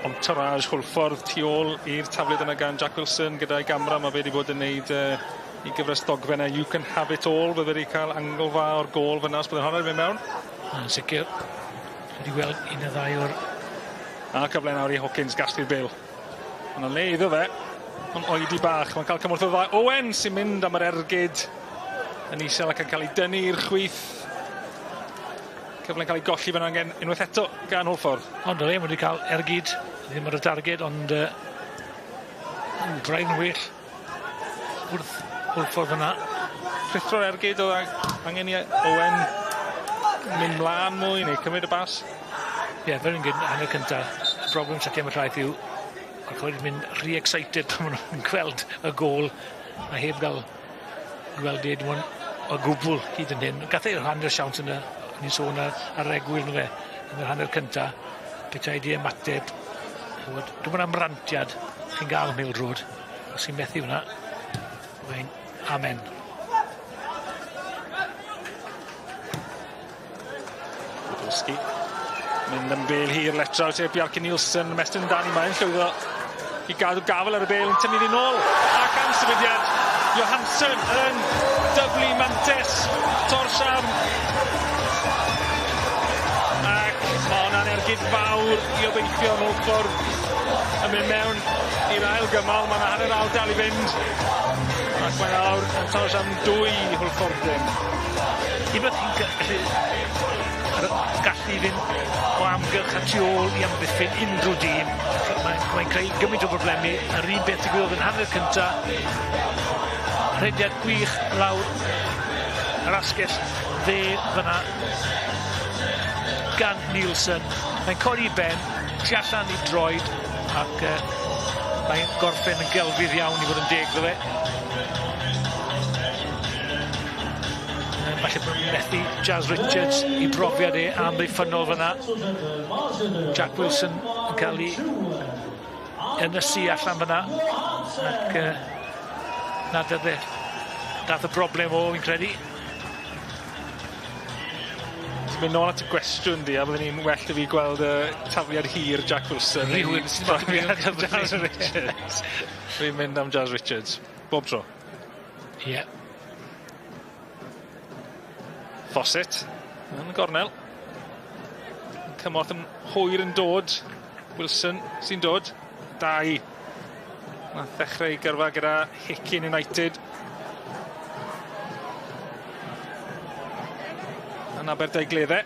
S1: entourage Hwlffordd tu ôl i'r tafliad yna gan Jack Wilson gyda'i gamra. Mae fe wedi bod yn neud I gyfres dogfennau You Can Have It All. Fe wedi cael angl fa o'r gol fyna os byddai'n hwnna'n mynd mewn.
S2: Yn sicr. Wedi weld un o ddau o'r...
S1: A cyfle nawr I Hawkins gasglu'r bêl. Ond yn le iddo fe. Ond oedi bach. Mae'n cael cymorth o ddau. Owen sy'n mynd am yr ergyd yn isel ac yn cael ei dynnu i'r chwith. Cyfle'n cael ei golli fan angen unwaith eto gan Hwlffordd.
S2: Ond mae wedi cael ergyd. Ddim ar y darged, ond... braidd yn well. Wrth Hwlffordd fyna.
S1: Rhithro'r ergyd oedd angen I Owen mynd mlaen mwy neu cymryd y bas.
S2: Ie, fel yn gyd, hanner cyntaf. Y broblem sy'n am y llaeth yw Mae'n chwarae'n mynd rhy excited pan maen nhw'n gweld y gol a heb gael gweld dim ond o gwbl hyd yn hyn. Gath e'r hanner siawns yna, ni'n sôn ar egwyl nhw yn yr hanner cyntaf. Petai di ymateb. Dwi'n mynd am rantiad chi'n gael Pêl-drôed. Os chi'n methu hwnna, mae'n amen.
S1: Podolski. Mynd yn bêl hir letra o Bjarke Nielsen. Mestyn dan i mae'n llwyddo i gadw gafel ar y bêl yn tynnu ddyn nôl. Ac am sefydliad, Johansson yn dyblu mantes Tórshavn. Ac mae hwnna'n ergyd fawr i obeithio Hwlffordd yn mynd mewn i'r ail gymal. Mae yna hanner awr dal i fynd. Ac mae'n awr yn Tórshavn 2 Hwlffordd ddim.
S2: Un beth chi'n gallu fynd o amgylch a tu ôl i amddiffyn unrhyw dîm. Mae'n creu gymaint o broblemi. Yr un beth digwyddodd yn hanner cyntaf. Rhediad gwych lawr yr asgell dde fyna gan Nielsen. Mae'n codi i ben, tu allan i droed ac mae'n gorffen yn gelfydd iawn i fod yn deg ddo fe. Falle bod yn methu Jazz Richards i brofiad am ddiffynol fyna. Jack Wilson yn cael ei ynysu allan fyna. Ac nath y broblem o, fi'n credu.
S1: Mynd nôl at y gwestiwn di, a byddwn ni'n well i fi gweld y tafliad hir Jack Wilson. Jazz Richards. Fi'n mynd am Jazz Richards. Bob tro.
S2: Ie. Yeah.
S1: Fawcett yn y gornel. Cymorth yn hwyr yn dod. Wilson sy'n dod. 2. Nath ddechrau gyrfa gyda Hickin United. Yn Aberdegleddau.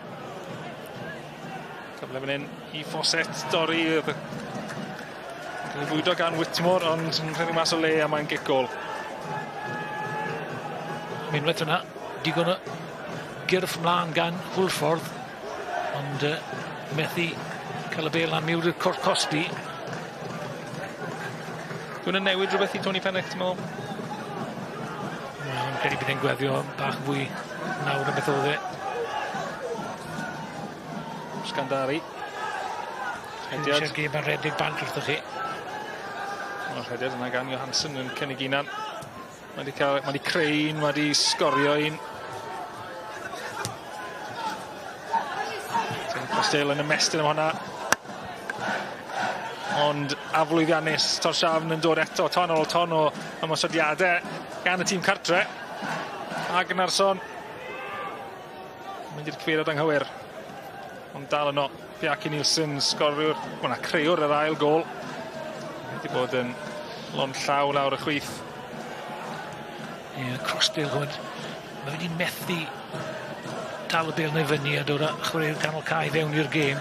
S1: Cyfle fan hyn i Fawcett dorri. Yn ei fwydo gan Whitmore, ond yn rhedeg mas o le a mae'n gigol.
S2: Unwaith yna, digon o gyrff mlaen gan Hwlffordd, ond methu cael y bêl am miwr y Costi.
S1: Dwi'n newid rhywbeth i Tony Pennant, ti'n meddwl?
S2: Mae'n credu bydd e'n gweddio bach fwy nawr am beth oedd e.
S1: Sgandari.
S2: Hediad. Eisiau gêm yn redig bant wrthoch chi.
S1: Mae'r hediad yna gan Johansson yn cynnig unan. Mae wedi creu un, mae wedi sgorio un. Still yn ymestyn am hwnna. Ond aflwyddiannus Tórshavn yn dod eto ton o ymosodiadau gan y tîm cartre. A Gunnarsson. Mynd i'r cyfeiriad anghywir. Ond dal yno. Bjarke Nielsen sgoriwr. Hwna creuwr yr ail gol. Wedi bod yn lon llaw lawr y chwith.
S2: Ie, crossdale gwyd. Mae wedi methu dal y bêl neu fyny a dod â chwarae'r ganol cae fewn i'r gêm.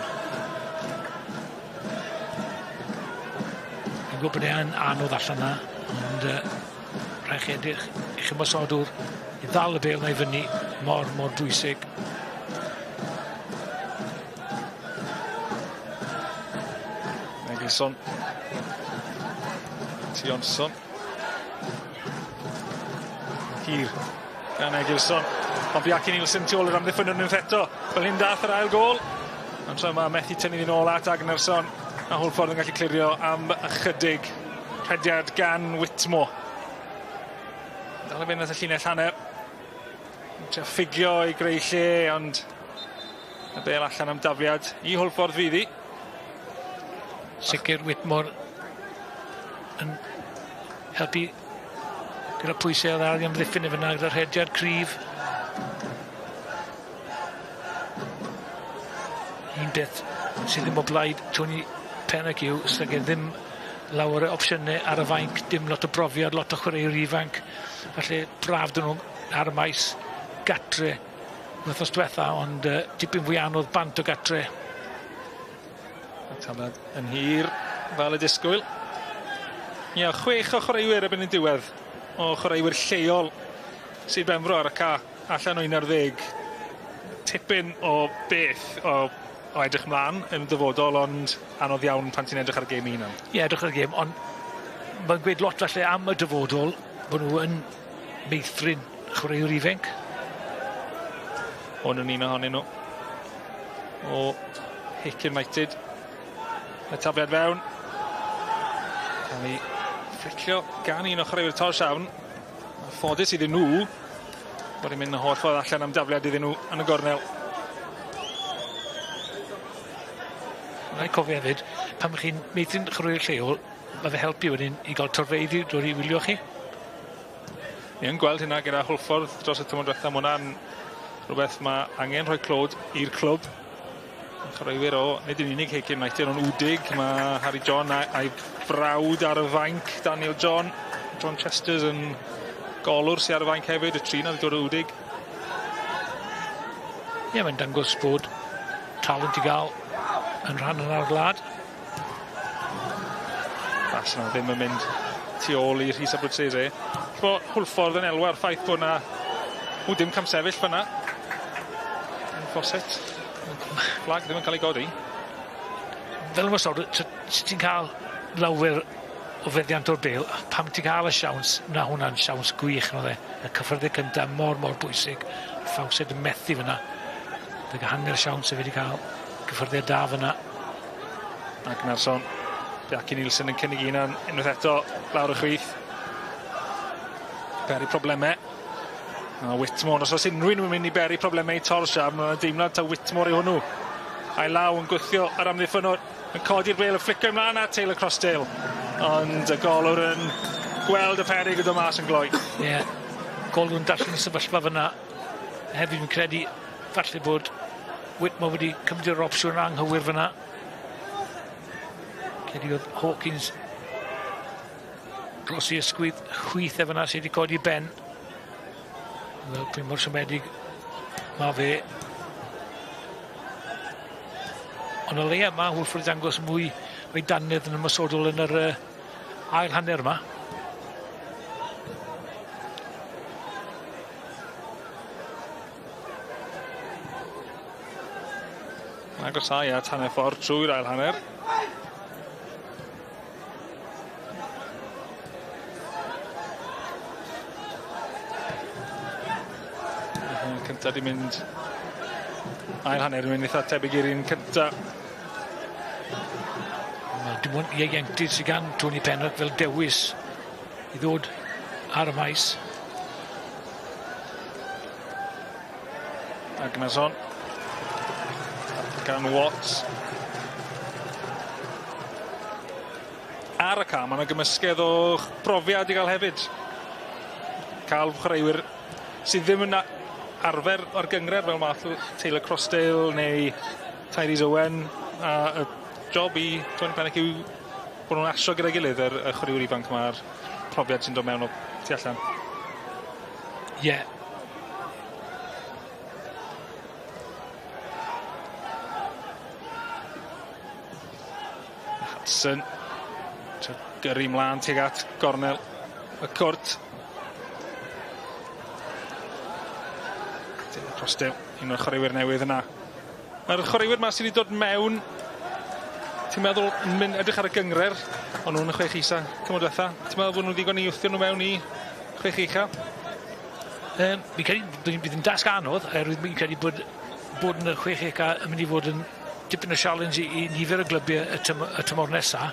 S2: Yn gwybod bod e'n anodd allan yna, ond rhaid chi edrych eich ymosodwr i ddal y bêl neu fyny mor bwysig.
S1: Egilson. Johansson. Hir gan Egilson. Ond Bjarke Nielsen tu ôl yr amddiffynwyr nhw'n eto. Fel hyn dath yr ail gol. Ond so mae methu tynnu ddyn ôl at Gunnarsson. A Hwlffordd yn gallu clirio am ychydig. Rhediad gan Whitmore. Dal y fynd at y llinell hanner. Trio ffigio i greu lle, ond y bêl allan am dafiad i Hwlffordd fyddi.
S2: Sicr Whitmore yn helpu gyda pwysau o ddal i amddiffyn i fyna gyda'r rhediad cryf. Un beth sydd ddim o blaid Tony Pennant yw, sydd ddim lawer o opsiynau ar y fainc, dim lot o brofiad, lot o chwaraewr ifanc. Felly braf dyn nhw ar y maes gatre wythnos diwetha, ond dipyn fwy anodd bant o gatre.
S1: Taflad yn hir fel y disgwyl. Ia, 6 o chwaraewyr erbyn y diwedd o chwaraewyr lleol sydd benfro ar y ca allan o 11. Tipyn o beth o o edrych mlaen yn dyfodol, ond anodd iawn pan ti'n edrych ar y gêm hunan.
S2: Ie, edrych ar y gêm, ond mae'n gweud lot falle am y dyfodol bod nhw yn meithrin chwaraewr ifanc.
S1: Hwn yn un ohonyn nhw. O Hick United. Y tafliad fewn. Cael ei fflicio gan un o chwaraewr Tórshavn. Ffodus iddyn nhw bod i'n mynd y holl ffordd allan am dafliad iddyn nhw yn y gornel.
S2: Mae'n cofio hefyd, pan bych chi'n meithrin chwaraewr lleol, mae fe helpu wedyn i gael torfeidd i dod i wylio chi.
S1: Ni yn gweld hynna gyda Hwlffordd dros y tymor diwethaf. Mae hwnna'n rhywbeth mae angen rhoi clod i'r clwb. Chwaraewyr o, nid yn unig Hick United, ond wdig. Mae Harry John a'i brawd ar y fainc, Daniel John Chesters yn golwr sy'n ar y fainc hefyd, y trin oedd dod o wdig.
S2: Ie, mae'n dangos bod talent i gael yn rhan yna'r wlad.
S1: Bas yna ddim yn mynd tu ôl i Rhys a B36. Bo Hwlffordd yn elwa'r ffaith bod yna dim camsefyll fyna. Yn Fawcett. Flag ddim yn cael ei godi.
S2: Fel yma sôn, ti'n cael lawer o feddiant o'r bêl, pam ti'n cael y siawns, na hwnna'n siawns gwych no dde. Y cyffredau cyntaf mor bwysig. Fawcett yn methu fyna. Fe hanner siawns fe wedi cael cyffredau da fyna.
S1: Agnarsson. Biaci Nielsen yn cynnig un unwaith eto lawr y chwith. Beri problemau. A Whitmore, os oes unrhyw yn mynd i beri problemau i Tórshavn, mae'n deimlad ta Whitmore i hwnnw. A'i law yn gwythio ar amddiffynwr, yn codi'r bêl, yn flicio ymlaen at Taylor Crossdale. Ond y golwr yn gweld y peryg yn dod mas yn gloi.
S2: Ie, golwr yn darllen y sefyllfa fyna. Hefyd fi'n credu falle bod Whitmore wedi cymryd yr opsiwn anghywir fyna. Credu oedd Hawkins dros i ysgwydd chwith efo yna sydd wedi codi ben. Wel, pwy mor siomedig mae fe. Ond o leia mae Hwlffordd dangos mwy o'i dannedd yn ymysodol yn yr ail hanner yma.
S1: Agosau at hanner ffordd trwy'r ail hanner. Cynta di mynd ail hanner yn mynd eitha tebyg i'r un cynta.
S2: Dim ond ieuenctid sydd gan Tony Pennant fel dewis i ddod ar y maes.
S1: Agnarsson gan Watts. Ar y cam, mae'n gymysgedd o brofiad i gael hefyd. Cael chwaraewyr sydd ddim yn arfer o'r gyngred fel math Taylor Crossdale neu Tyrese Owen. A y job i Tony Pennant yw bod nhw'n asio gyda'i gilydd y chwaraewyr ifanc mae'r profiad sy'n dod mewn o tu allan.
S2: Ie.
S1: Hudson gyrru mlaen tuag at gornel y cwrt. Crossdale, un o'r chwaraewyr newydd yna. Mae'r chwaraewyr yma sydd wedi dod mewn, ti'n meddwl yn edrych ar y gyngred, ond nhw'n y chwech isa cymryd diwetha. Ti'n meddwl bod nhw'n ddigon i wthio nhw mewn i chwech ucha?
S2: Fi'n credu bydd yn dasg anodd, oherwydd fi'n credu bod yn y chwech ucha yn mynd i fod yn dipyn o challenge i nifer y glybiau y tymor nesaf.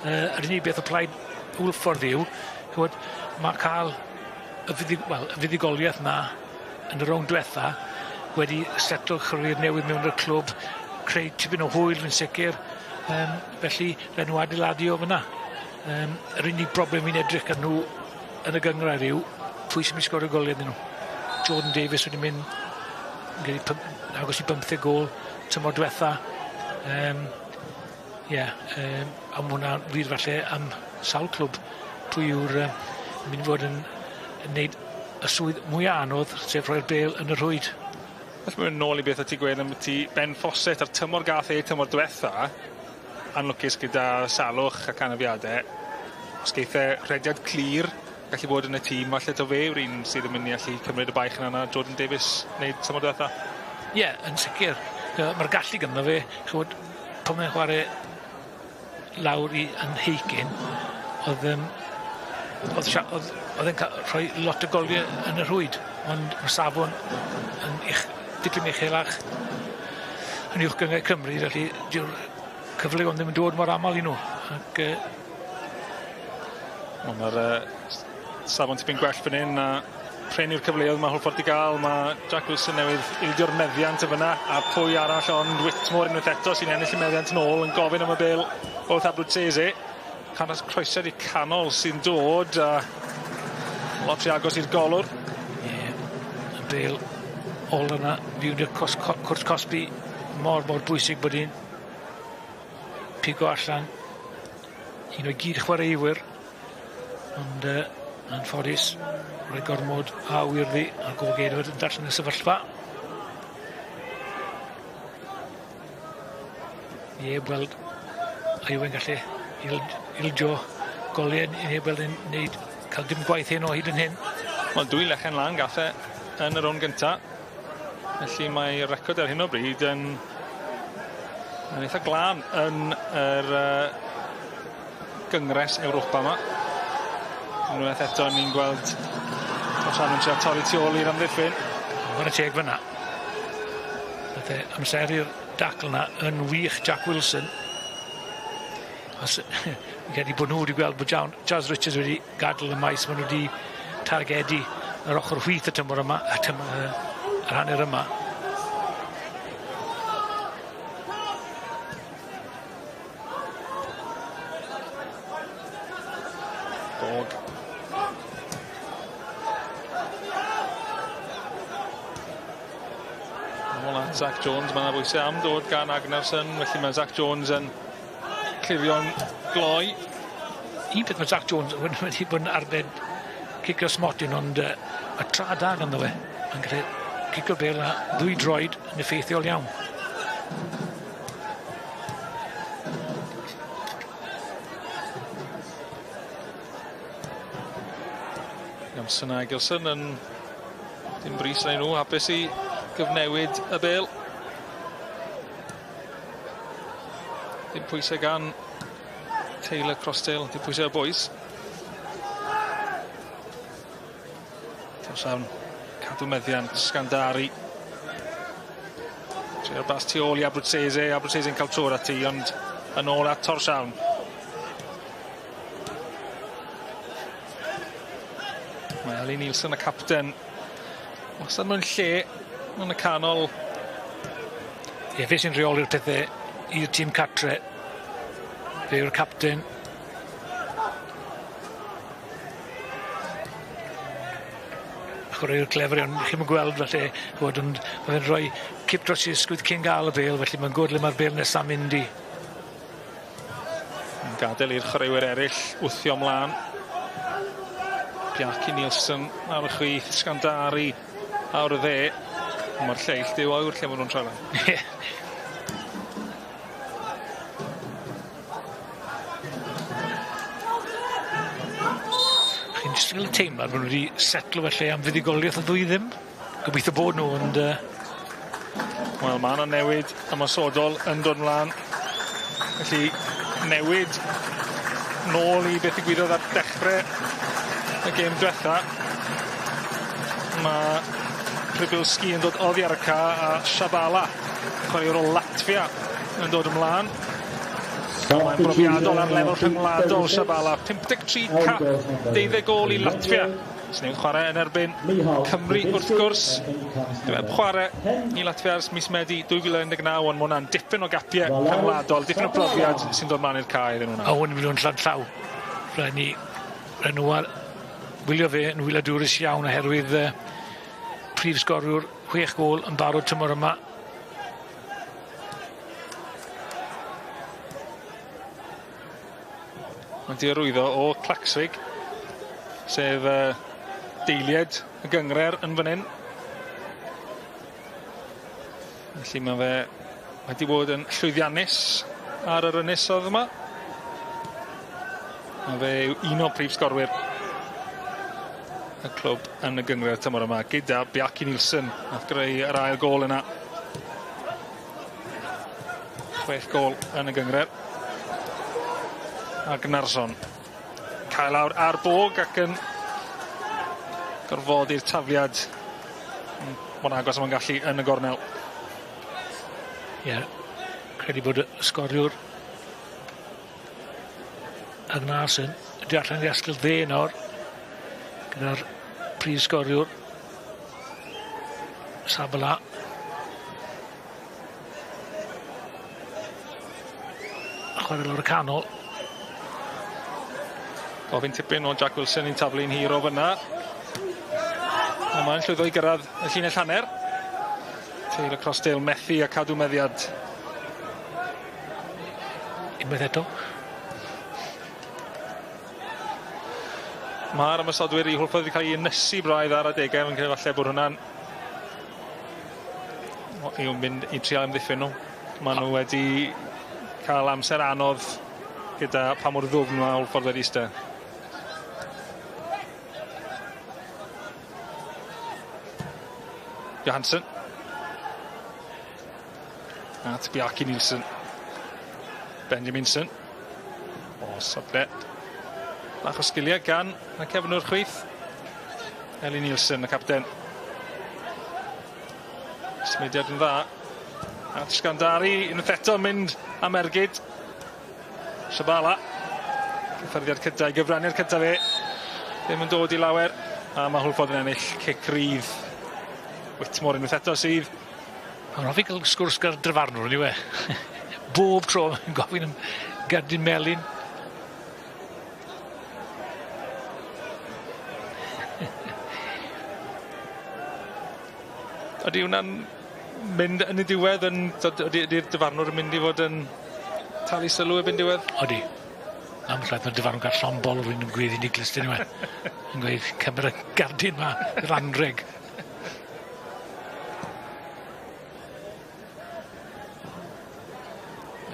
S2: Yr unig beth o plaid Hwlffordd yw, mae cael y fuddigoliaeth yna yn y rownd diwetha wedi setlo chwaraewyr newydd mewn i'r clwb, creu tipyn o hwyl yn sicr, felly rhaid nhw adeiladu o fyna. Yr unig broblem fi'n edrych gan nhw yn y gyngred yw pwy sy'n mynd sgorio goliau iddyn nhw. Jordan Davies wedi mynd agos i 15 gol tymor diwetha. Am hwnna wir falle am sawl clwb pwy yw'r mynd fod yn wneud y swydd mwyaf anodd, sef rhoi'r bêl yn y rhwyd.
S1: Felly mae'n nôl i beth o ti gweud am ti Ben Fawcett ar tymor gath tymor diwetha, anlwcus gyda salwch ac anafiadau. Os geithau rhediad clir gallu bod yn y tîm, falle to fe yw'r un sydd yn mynd i allu cymryd y baich yna Jordan Davies wneud tymor diwetha?
S2: Ie, yn sicr. Mae'r gallu ganddo fe, chwyd, pan mae'n chwarae lawr yn heicin, oedd e'n rhoi lot o goliau yn y rhwyd, ond mae safon yn diclym uchelach yn uwch gyngau Cymru, felly diw'r cyfle ond ddim yn dod mor aml I nhw. Ac,
S1: mae'r safon tipyn gwell fan hyn a pren yw'r cyfleoedd mae Hwlffordd I gael. Mae Jack Wilson newydd ildio'r meddiant y fyna a pwy arall ond Whitmore unwaith eto sy'n ennill y meddiant yn ôl yn gofyn am y bêl o B36. Canas croesed I canol sy'n dod a lot rhy agos i'r golwr.
S2: Y bêl ôl yna fiwnd i'r cwrs Cosby mor bwysig bod hi'n pigo allan un o'i gyd chwaraewyr ond yn ffodus rhoi gormod a wyrddi a Gogedwyd yn darllen y sefyllfa. Weld a yw e'n gallu ildio goliau I weld yn cael dim gwaith hyn o hyd yn hyn.
S1: Wel, 2 lechen lan gathau yn yr o'n gynta. Felly mae'r record ar hyn o bryd yn eitha glân yn yr gyngres Ewropa yma. Unwaith eto ni'n gweld Tórshavn yn trio torri tu ôl i'r amddiffyn.
S2: Mae'n y teg fyna. Nath amseru'r dacl yna yn wych Jack Wilson. Os wedi bod nhw wedi gweld bod Jazz Richards wedi gadael y maes, maen nhw wedi targedu yr ochr chwith y tymor yma, yr hanner yma.
S1: Gog. Zach Jones, mae'n bwysau am dod gan Agnerson, felly mae Zach Jones yn clirio'n gloi.
S2: Un peth mae Zach Jones wedi bod yn arbed cicio smotyn, ond y tra da ganddo fe. Mae'n gallu cicio bêl a 2 droed yn effeithiol iawn.
S1: Jamson a Gilson yn dim bris na nhw, hapus I gyfnewid y bêl. Dim pwysau gan Taylor Crossdale, dim pwysau y boys. Tórshavn cadw meddiant, Scandari. Tre'r bas tu ôl I Abruzzese'n cael trw'r ati, ond yn ôl at Tórshavn. Mae Elin Nielsen y capten wastad mewn lle yn y canol.
S2: Fe sy'n reoli'r pethau i'r tîm catre. Fe yw'r capten. Chwaraewyr clefer iawn. Chi'n mynd gweld felly bod fe'n rhoi cip dros i'r sgwydd cyn gael y bêl, felly mae'n gwrdd le mae'r bêl nesaf mynd I.
S1: Yn gadael i'r chwaraewyr eraill wthio mlaen. Bjarki Nielsen ar y chwith, Scandari awr y dde. Mae'r lleill diw awr lle maen nhw'n trafod.
S2: Chi'n jyst gael y teimlad bod nhw wedi setlo felly am fuddigoliaeth y ddwy ddim. Gobeithio bod nhw, ond...
S1: Wel, mae yna newid ymosodol yn dod mlaen. Felly, newid nôl I beth ddigwyddodd ar dechrau y gêm diwetha. Mae Przybylski yn dod oddi ar y ca a Shabala, chwaraewr o Latvia, yn dod ymlaen. Mae'n brofiadol ar lefel rhyngwladol Shabala. 53 cap, 12 gol I Latvia. Sy'n chwarae yn erbyn Cymru wrth gwrs. Dwi'n chwarae I Latvia ers mis Medi 2019, ond mae hwnna'n dipyn o gapiau rhyngwladol, dipyn o brofiad sy'n dod mlaen i'r ca iddyn nhw'n.
S2: A hwn yn mynd o'n lladd llaw. Rhaid nhw wylio fe yn wyladwrus iawn oherwydd prif sgorwr 6 gol yn barod tymor yma.
S1: Mae'n diarwyddo o Clacswig, sef deilied y gyngrer yn fan hyn. Felly mae fe wedi bod yn llwyddiannus ar yr ynysodd yma. Mae fe yw un o prif sgorwyr y clwb yn y gyngred tymor yma gyda Bjarki Nielsen nath greu yr ail gol yna. 6 gol yn y gyngred. A Gnarson. Cael lawr ar bog ac yn gorfod i'r tafliad. Mae'n agos am yn gallu yn y gornel.
S2: Ie, credu bod y sgoriwr a Gnarson wedi allan i asgol dde nawr gyda'r prif sgoriwr Sabala. Chwarae lawr y canol.
S1: Gofyn tipyn o Jack Wilson i'n taflu'n hir o fyna. Mae'n llwyddo i gyrraedd y llinell hanner. Teir y crossdale methu a cadw meddiad.
S2: Unwaith eto.
S1: Mae'r ymysodwyr i Hwlffordd wedi cael ei ynysu braidd ar adegau. Mae'n credu falle bod hwnna'n i'w mynd i trial amddiffyn nhw. Maen nhw wedi cael amser anodd gyda pa mor ddwfn mae Hwlffordd wedi iste. Johansson. At Bjarki Nielsen. Benjaminson. O, sodle. Bach o sgiliau gan y cefnwr chwith. Eli Nielsen, y capten. Symudiad yn dda. At Sgandari, unwaith eto mynd am ergyd. Sabala. Cyffyrddiad cyda, gyfraniad cyda fe. Ddim yn dod i lawer. A mae Hwlffordd yn ennill cic rydd. Whitmore unwaith eto sydd.
S2: Mae'n hoffi cael sgwrs gyda'r dryfarnwr, ni we. Bob tro yn gofyn am gardyn melyn.
S1: Ydy hwnna'n mynd yn y diwedd, ydy'r dyfarnwr yn mynd i fod yn talu sylw erbyn diwedd?
S2: Odi. Am llaeth mae'r dyfarnwr gael llon bol o rwy'n yn gweddi Nicholas dyn nhw. Yn gweud cymryd y gardyn ma, yr anreg.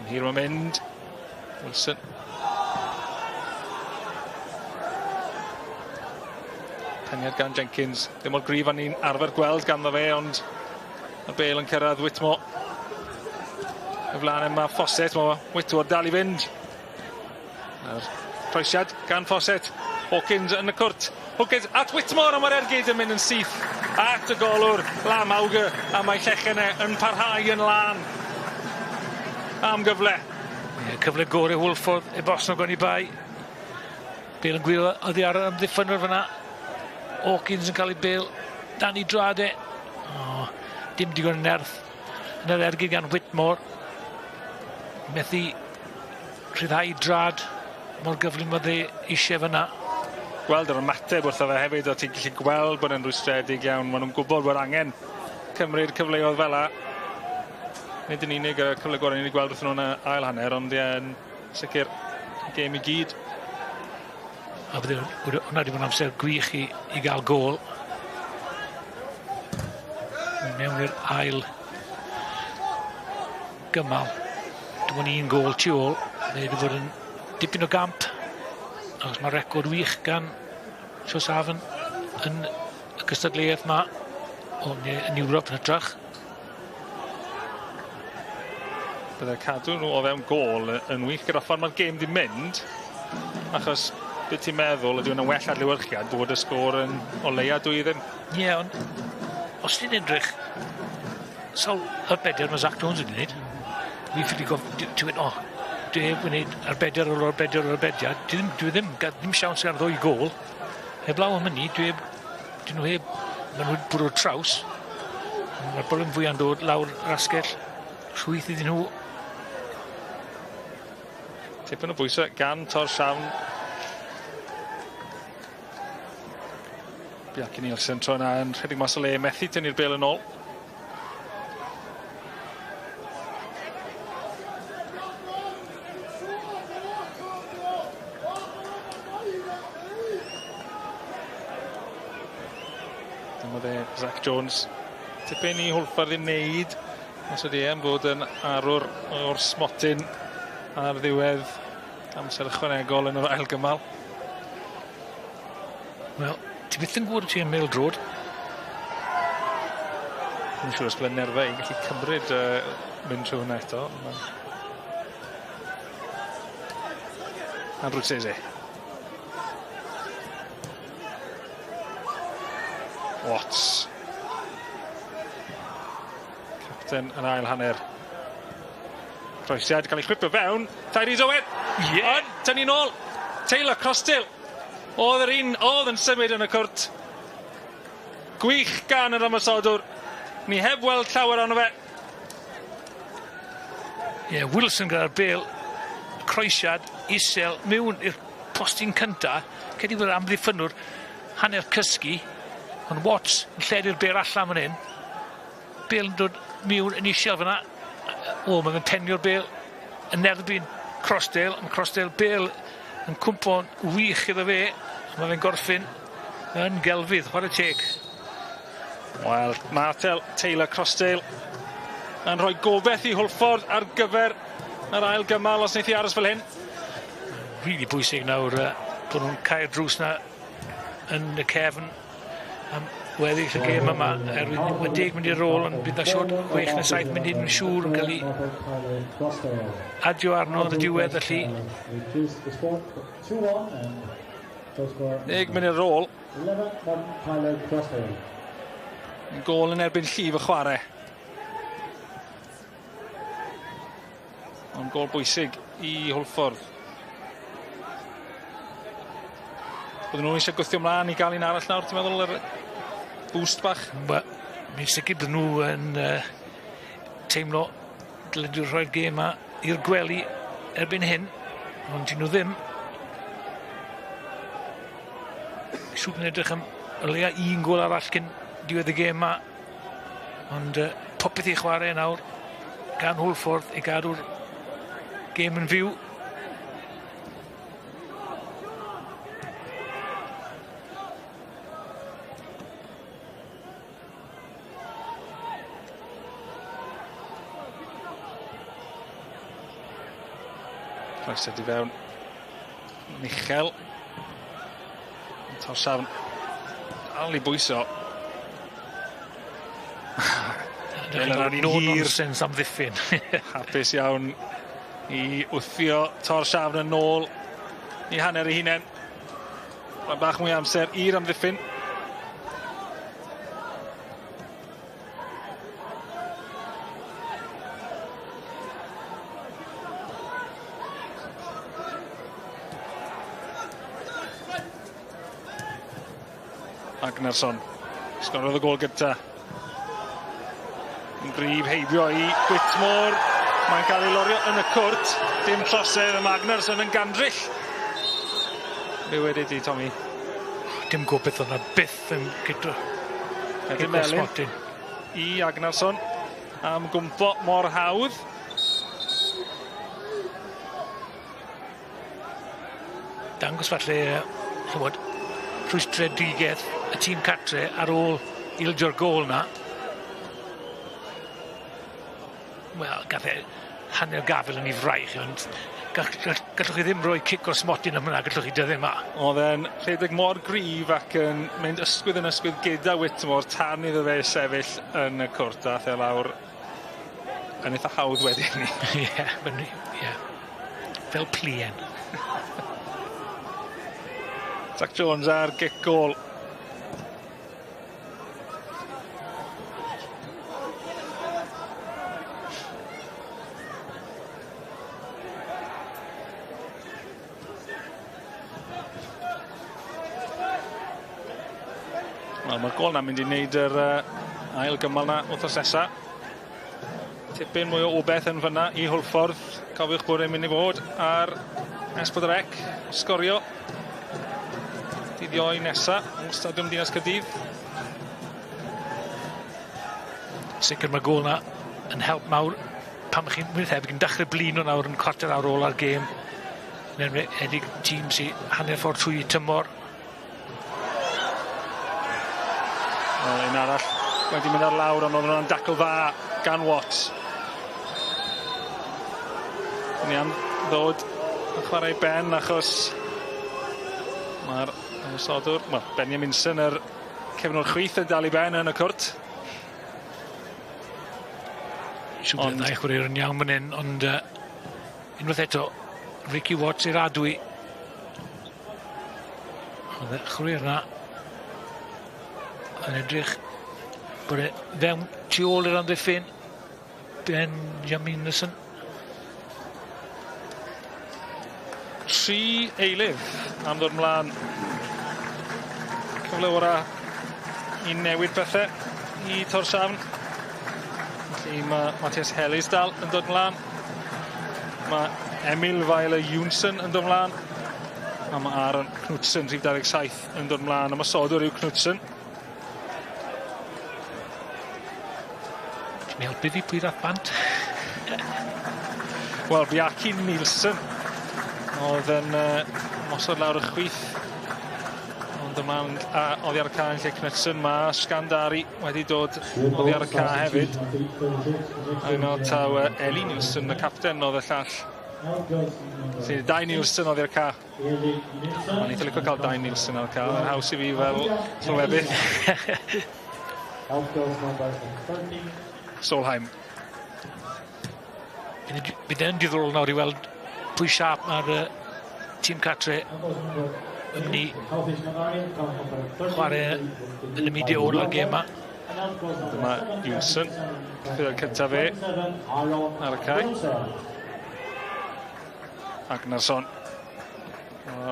S1: Yn hir o'n mynd. Wilson. Peniad gan Jenkins. Ddim o'r grif a ni'n arfer gweld ganddo fe, ond y bel yn cyrraedd Whitmore. Y flaen yma Fawcett, mae Whitmore dal i fynd. Yr croesiad gan Fawcett. Hawkins yn y cwrt. Hawkins at Whitmore, a mae'r ergyd yn mynd yn syth. At y golwr, Lam Auger, a mae Llechene yn parhau yn lan. Am gyfle.
S2: Cyfle gore Hwlffordd, e bos nhw goni bai. Bel yn gwylio oddi ar y ymddiffynwyr fyna. Hawkins yn cael ei bel dan i drade. Dim digon yn nerth. Yn yr ergyd gan Whitmore. Methu rhyddhau drad. Mor gyflym oedd e eisiau fyna.
S1: Gweld yr ymateb wrtho fe hefyd, o ti'n gallu gweld bod e'n rwystredig iawn. Maen nhw'n gwybod bod angen cymryd cyfleoedd fel la. Nid yn unig y cyfle gorau ni'n gweld wrthyn nhw'n ail hanner, ond yn sicr y gêm i gyd.
S2: A bydde hwnna wedi bod yn amser gwych i gael gol. Mewn i'r ail gymal. Dwi'n bod ni'n gol tu ôl. Mae wedi bod yn dipyn o gamp. Achos mae record wych gan Tórshavn yn y cystadleuaeth yma. Yn Ewrop yn hytrach.
S1: Bydde cadw nhw o fewn gol yn wych gyda ffordd mae'r gêm di mynd. Achos beth ti'n meddwl, ydy hwnna'n well adlewyrchiad bod y sgôr yn o leia dwi ddim?
S2: Ie, ond os ti'n edrych sawl arbeder mae Zach Jones wedi gwneud, fi ffili ti'n mynd, dwi heb wneud arbeder o'r arbeder o'r arbediad, dwi ddim siawns ar ddwy gol, heblaw am hynny, dwi nhw heb, maen nhw wedi bwrw traws, mae'r bol yn fwy yn dod lawr rasgell, rhwyth iddyn nhw.
S1: Tipyn o bwysau gan Tórshavn. Bjarki Nielsen tro yna yn rhedeg mas o le, methu tynnu'r bel yn ôl. Dyma fe, Zach Jones. Tipyn i Hwlffordd i wneud, os ydy e'n bod yn arwr o'r smotyn ar ddiwedd amser ychwanegol yn yr ail gymal.
S2: Wel, ti byth yn gwybod ti yn PêL-DROED.
S1: Yn siŵr os byddai'n nerfau i gallu cymryd mynd trwy hwnna eto. a Brwsese. Watts. Capten yn ail hanner. Croesiad cael ei chwipio fewn. Tyrese Owen. Ond, tynnu nôl. Taylor Crossdale. Oedd yr un oedd yn symud yn y cwrt. Gwych gan yr ymosodwr. Ni heb weld llawer ono fe.
S2: Wilson gyda'r bêl. Croesiad, isel, mewn i'r postyn cynta. Cedi fod amddiffynwr hanner cysgu. Ond Watts yn lledu'r bêl allan fan hyn. Bêl yn dod mewn yn isel fyna. Mae'n penio'r bêl yn erbyn Crossdale. Mae Crossdale bêl yn cwmpo'n wych iddo fe. Mae fe'n gorffin yn gelfydd. Chwarae teg.
S1: Wel, Martel Taylor Crossdale yn rhoi gobeith i Hwlffordd ar gyfer yr ail gymal os wneith i aros fel hyn.
S2: Really bwysig nawr bod nhw'n cael drws na yn y cefn am weddill y gêm yma. Mae 10 mynd i'r ôl ond bydd na siwr 6 neu 7 mynd i'n siŵr yn cael ei adio arno yn y diwedd felly.
S1: 10 mynd i'r ôl. Gôl yn erbyn llif y chwarae. Ond gôl bwysig i Hwlffordd. Bydden nhw eisiau gwthio mlaen i gael un arall nawr, ti'n meddwl, yr boost bach?
S2: Mi'n sicr bydden nhw yn teimlo dylen nhw rhoi'r gêm yma i'r gwely erbyn hyn, ond dyn nhw ddim. Siwr yn edrych am o leia un gôl arall cyn diwedd y gêm yma, ond popeth i chwarae nawr gan Hwlffordd i gadw'r gêm yn fyw.
S1: Croesiad i fewn. Michel. Tórshavn. Dal i bwyso.
S2: Nonsens am ddiffyn.
S1: Hapus iawn i wthio Tórshavn yn ôl i hanner ei hunain. Mae bach mwy amser i'r amddiffyn. Agnarsson. Sgorodd y gôl gyda. Yn gryf heibio i Whitmore. Mae'n cael ei lorio yn y cwrt. Dim trosedd y Agnarsson yn gandryll. Be wedi di, Tommy?
S2: Dim gobeith o'na byth yn gyda.
S1: Edyn Melin i Agnarsson am gwmpo mor hawdd.
S2: Dangos falle, chymod, rhwystredigaeth y tîm catre ar ôl ildo'r gôl na. Wel, gath e hanner gafel yn ei fraich, ond gallwch chi ddim rhoi cic o smotyn am hynna, gallwch chi dydde yma.
S1: Oedd e'n rhedeg mor gryf ac yn mynd ysgwydd yn ysgwydd gyda Whitmore tan iddo fe sefyll yn y cwrt a the lawr yn eitha hawdd wedyn ni.
S2: Ie, fel plien.
S1: Jack Jones ar gic gôl. Mae'r gol na'n mynd i wneud yr ail gymal na wrthos nesa. Tipyn mwy o obeth yn fyna i Hwlffordd. Cofiwch bod e'n mynd i fod ar S4C. Sgorio. Dydd Ioi nesa yng Stadiwm Dinas Caerdydd.
S2: Sicr mae gôl na yn help mawr pan chi'n wytheb yn dechrau blin o nawr yn cwarter ar ôl ar gêm. Yn edig tîm sy'n hanner ffordd trwy tymor.
S1: Un arall wedi mynd ar lawr ond oedd hwnna'n dacl dda gan Watts. Ni am ddod yn chwarae ben achos mae'r ymosodwr, Benjaminson yr cefnwr chwith yn dal i ben yn y cwrt.
S2: Siwr bydd na i chwarae'r yn iawn fan hyn, ond unwaith eto, Ricky Watts i'r adwy Oedd y chwaraewr yna yn edrych bod e fewn tu ôl i'r amddiffyn Benjamin.
S1: 3 eilif am ddod ymlaen. Cyfle ora i newid pethau i Tórshavn. Felly mae Mattias Hellys dal yn dod ymlaen. Mae Emil Hwlffordd yn dod ymlaen. A mae Aron Knudsen, rhif 27, yn dod ymlaen. A mae sodwr yw Knudsen.
S2: Ti'n helpu fi pwy rath bant?
S1: Wel, Bjarki Nielsen oedd yn mosod lawr y chwith. Ond ymlaen oddi ar y ca yn lle Knudsen. Mae Skandari wedi dod oddi ar y ca hefyd. A un o taw Eli Nielsen, y capten, oedd y llall. Felly, 2 Nielsen oddi ar y ca. Mae'n eitha licio cael 2 Nielsen ar y ca. Mae'n haws i fi fel sylwebydd. Solheim.
S2: Bydd e'n diddorol nawr i weld pwy siap mae'r tîm catre yn mynd i chwarae yn y midi o'r gêm yma.
S1: Dyma Hwlffordd, bydd yn cyntaf fe ar y cae. Agnarsson.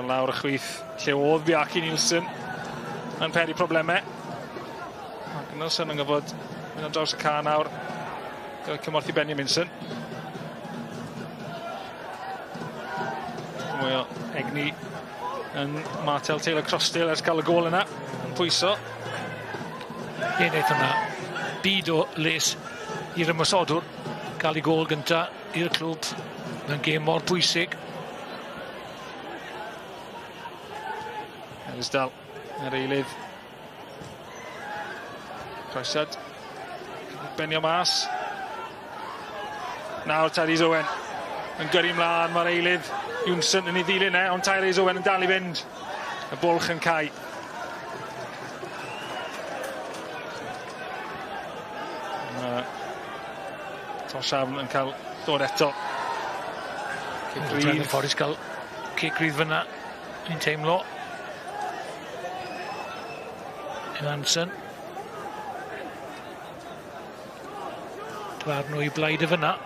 S1: Lawr y chwith, lle oedd Bjarki Nielsen yn peri problemau. Agnarsson yn gyfod mynd ar draws y ca nawr. Gyda cymorth i Benjaminson. Mwy o egni yn Martel Taylor Crosdale ers cael y gol yna. Yn pwyso.
S2: Ie, wneud hwnna. Byd o les i'r ymwysodwr. Cael ei gol gyntaf i'r clwb. Mae'n gêm mor bwysig.
S1: Elis dal yr eilydd. Croesad. Benio mas. Nawr Tyrese Owen yn gyrru mlaen, mae'r eilydd Hwlffordd yn ei ddilyn ond Tyrese Owen yn dal i fynd. Y bwlch yn cau. Tórshavn yn cael dod eto.
S2: Hwlffordd cael cic rydd fyna, ni'n teimlo. Evanson. Dwar nhw i blaid y fyna.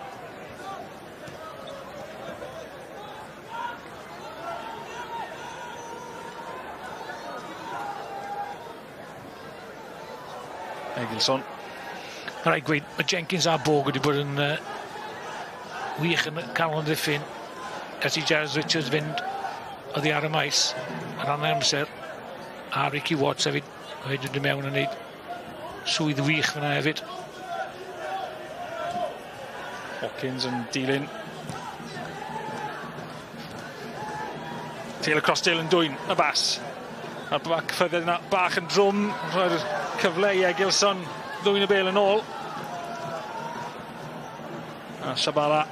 S1: Egilson.
S2: Rhaid gweud, mae Jenkins a Borg wedi bod yn wych yn cael o'n ddiffyn ers i Jazz Richards fynd oddi ar y maes ar anna amser, a Ricky Watts hefyd wedi dod mewn yn neud swydd wych fyna hefyd.
S1: Hawkins yn dilyn. Taylor Crosdale yn dwyn y bas. A'r cyffyrddiad yna bach yn drwm. Rhoi'r cyfle i Egilson ddwyn y bel yn ôl. A Shabala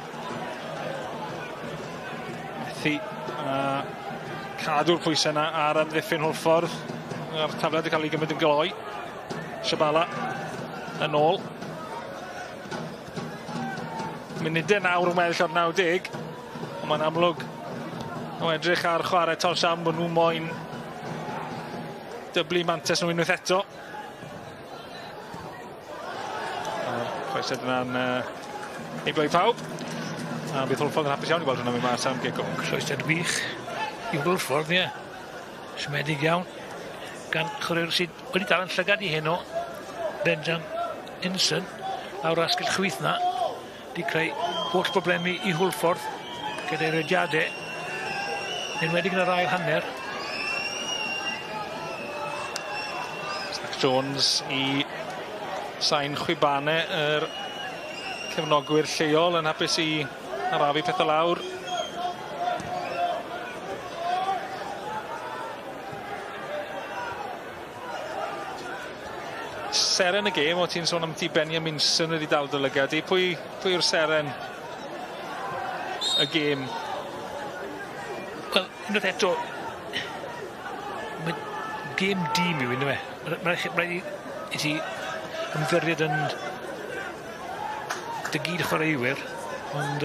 S1: methu cadw'r pwysau yna ar amddiffyn Hwlffordd. A'r tafle wedi cael ei gymryd yn gloi. Shabala yn ôl. Munudau nawr yn weddill o'r 90. Ond mae'n amlwg o edrych ar chwarae Tórshavn bod nhw moyn dyblu mantes nhw unwaith eto. Croesad yna'n eiblo i pawb. A bydd Hwlffordd yn hapus iawn i gweld hwnna'n mynd mas am gigo.
S2: Croesad wych i Hwlffordd, ie. Siomedig iawn. Gan chwaraewr sydd wedi dal yn llygad i heno, Benjamin lawr asgell chwith na. Di creu holl problemi i Hwlffordd gyda'i rediadau. Enwedig yn yr ail hanner. Zach
S1: Jones i sain chwibane yr cefnogwyr lleol yn hapus i arafu pethau lawr. Seren y gêm, o ti'n sôn am ti Benjaminson wedi dal dy lygad i. Pwy yw'r seren y gêm?
S2: Wel, unwaith eto, mae gêm dîm yw un, yw e. Rhaid i ti ymddiried yn dy gyd chwaraewyr, ond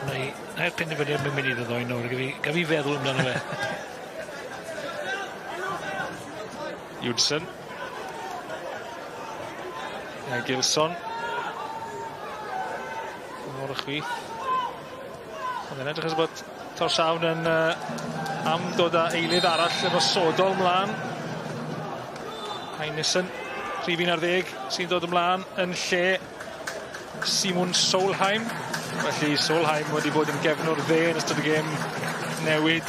S2: na'r penderfyniad mae'n mynd i ddoi nawr, gaf fi feddwl amdano fe.
S1: Hewdson. Gilson. O'r chwith. Oedd yn edrych as bod Tórshavn yn am dod â eilydd arall efo Sodol ymlaen. Heinison, 3-10, sy'n dod ymlaen yn lle Simon Solheim. Felly Solheim wedi bod yn gefnwr dde yn ystod y gêm newid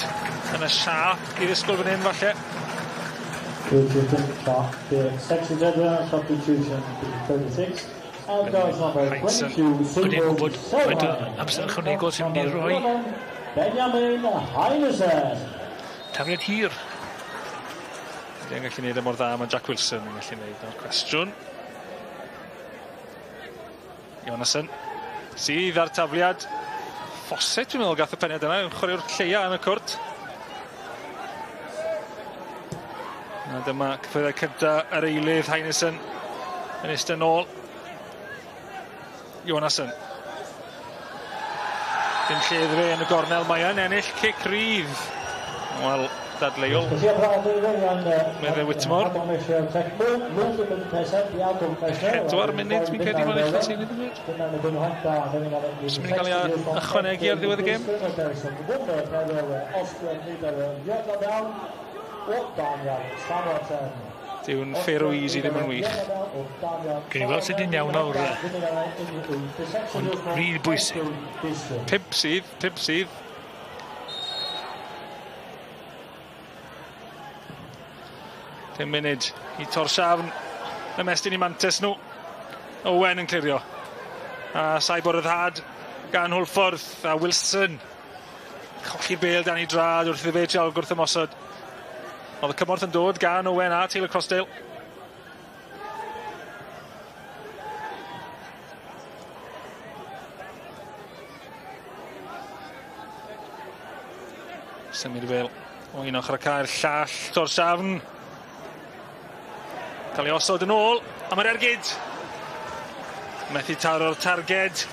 S1: yn y siap i ddisgwyl fan hyn falle.
S2: Heinson, wedi gwybod faint o amser ychwanegol sy'n mynd i roi. Tafliad hir. Dwi'n gallu gwneud mor dda mae Jack Wilson yn gallu gwneud o'r cwestiwn. Jonasson sydd ar tafliad. Fawcett dwi'n meddwl gath y penniad yna, yn chwarae'r lleia yn y cwrt. A dyma cyffredau cynta yr eilydd Heinison yn eistedd nôl. Jonasson. Dim lledd fe yn y gornel, mae yn ennill cic rydd. Wel, dadleuol. Meddwl Whitmore. 4 munud fi'n credu mae'n eich sy'n ei Os mynd i gael ei ychwanegu ar ddiwedd y gêm? Dyw'n fair o easy ddim yn wych. Gen i weld sydd yn iawn o'r ond rili bwysig.
S1: 5 sydd. Pum munud i Tórshavn. Ymestyn i mantes nhw. Owen yn clirio. A saib o'r ryddhad gan Hwlffordd a Wilson. Colli'r bêl dan i drad wrth i fe trial gwrthymosod. Oedd y cymorth yn dod gan Owen a Taylor Crossdale. Symud i bêl o un ochr y cael llall Tórshavn. Cael ei osod yn ôl am yr ergyd. Methu taro'r targed.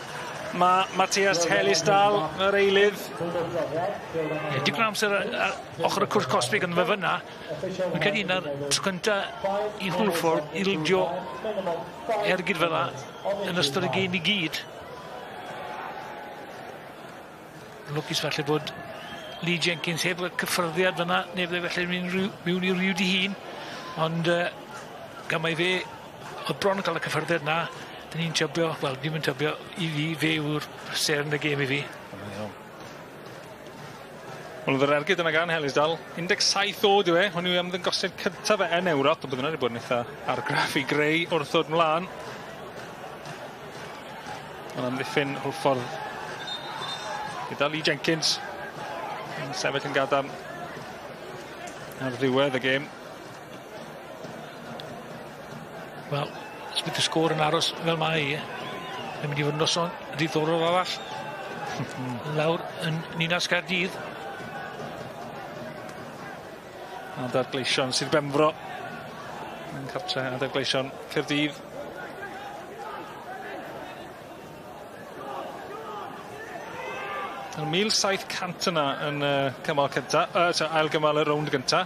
S1: Mae Matthias Hellisdal yr eilydd.
S2: Digon amser ochr y cwrs Cosby gan fe fyna. Mae'n cael un ar sgwynta i Hwlffordd i ildio ergyd fel yn ystod y gêm i gyd. Lwcus falle bod Lee Jenkins heb y cyffyrddiad fyna, neu fydde felly mynd mewn i ryw di hun. Ond gan mai fe, oedd bron yn cael y cyffyrddiad na, dyn ni'n tybio, wel, ddim yn tybio i fi, fe yw'r ser yn y gêm i fi. Wel, oedd yr ergyd yna gan Hellisdal. 17 o'd yw e, hwn yw ymddangosiad cyntaf fe yn Ewrop, a bydd hwnna wedi bod yn eitha argraff i greu wrth ddod mlaen. Mae'n amddiffyn Hwlffordd gyda Lee Jenkins. Yn sefyll yn gadarn ar ddiwedd y gêm. Wel, os bydd y sgôr yn aros fel mae i, mae'n mynd i fod yn noson ddiddorol arall. Lawr yn Ninas Caerdydd.
S1: Adar Gleision sydd Benfro. Yn cartre Adar Gleision Caerdydd. Yn 1700 yna yn cymal cynta, ail gymal y rownd gynta.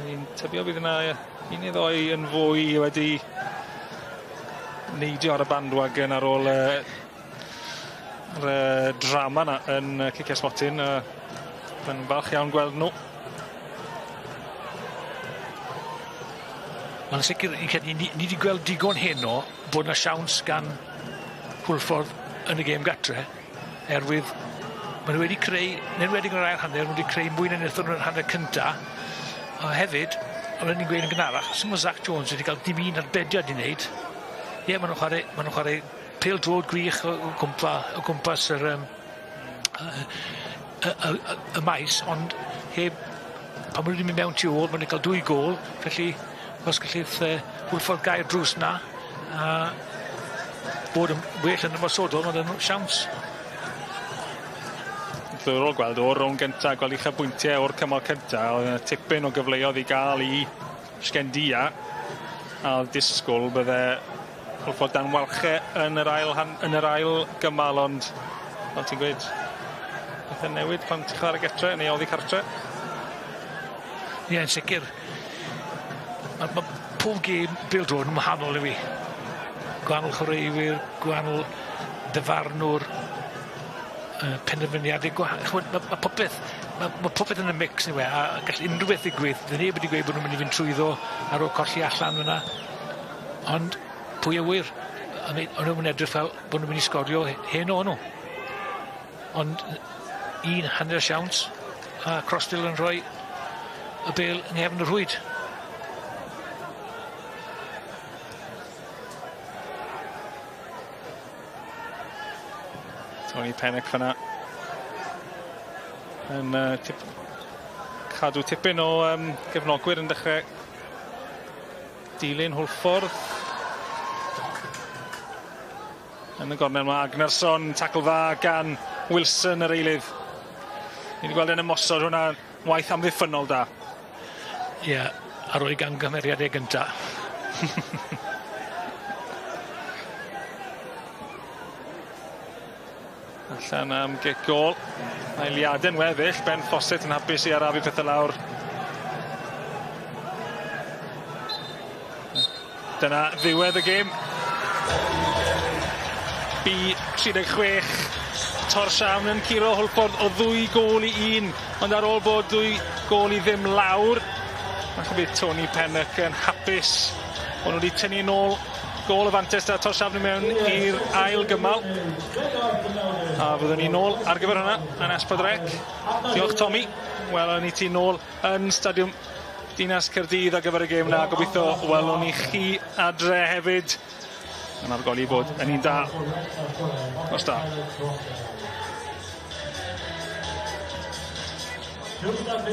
S1: Ni'n tybio bydd yna un neu ddoi yn fwy wedi neidio ar y bandwagon ar ôl y drama yna yn Cices Motyn. Yn falch iawn gweld nhw.
S2: Mae'n sicr, ni wedi gweld digon heno bod yna siawns gan Hwlffordd yn y gêm gatre, erwydd maen nhw wedi creu, nid wedi yn yr ail hanner, maen nhw wedi creu mwy na wnaethon nhw yn hanner cynta. A hefyd, o'n i'n gweud yn gynharach, sy'n mae Zach Jones wedi cael dim un arbediad i wneud. Ie, maen nhw'n chwarae pêl-drod gwych o gwmpas yr y maes, ond heb, pan maen nhw wedi mynd mewn tu ôl, maen nhw'n cael 2 gôl, felly os gallith Hwlffordd gau'r drws na, a bod yn well yn ymosodol, mae'n nhw'n siawns.
S1: Ddiddorol gweld o'r rown gynta, gweld i'ch bwyntiau o'r cymal cynta, oedd yna tipyn o gyfleoedd i gael i Sgendia, a disgwyl bydde Hwlffordd dan walchau yn yr ail gymal, ond fel ti'n gweud, beth yn newid pan ti'n chwarae getre neu oddi cartre?
S2: Ie, yn sicr. pob gêm BYW yn wahanol i fi. Gwahanol chwaraewyr, gwahanol dyfarnwr, penderfyniadau gwahanol. Mae popeth yn y mix ni we, a gall unrhyw beth ddigwydd. Dyn neb wedi gweud bod nhw'n mynd i fynd trwyddo ar ôl colli allan fyna. Ond pwy a wir? O'n nhw'n edrych fel bod nhw'n mynd i sgorio hen o nhw. Ond un hanner siawns a Crossdale yn rhoi y bêl yng nghefn y rhwyd.
S1: Tony Pennock fyna yn cadw tipyn o gefnogwyr yn dechrau dilyn Hwlffordd. Yn y gornel mae Agnarsson, tacl dda gan Wilson yr eilydd. Ni wedi gweld yn ymosod hwnna waith amddiffynol da.
S2: Ie, ar ôl i gangymeriadau gynta.
S1: Allan am get gol. Mae Liaden weddill, Ben Fawcett yn hapus i arafu pethau lawr. Dyna ddiwedd y gêm. B36. Tórshavn yn curo Hwlffordd o 2 gol i 1, ond ar ôl bod 2 gol i ddim lawr, mae bydd Tony Pennock yn hapus bod nhw wedi tynnu nôl gol y fantes da Tórshavn mewn i'r ail gymal. A fyddwn ni nôl ar gyfer hynna yn Esbydrec. Diolch Tommy. Welwn ni ti nôl yn Stadiwm Dinas Caerdydd ar gyfer y gêm na. Gobeithio welwn ni chi adre hefyd. Yn argoli bod yn un da. Os da.
S3: Hwlffordd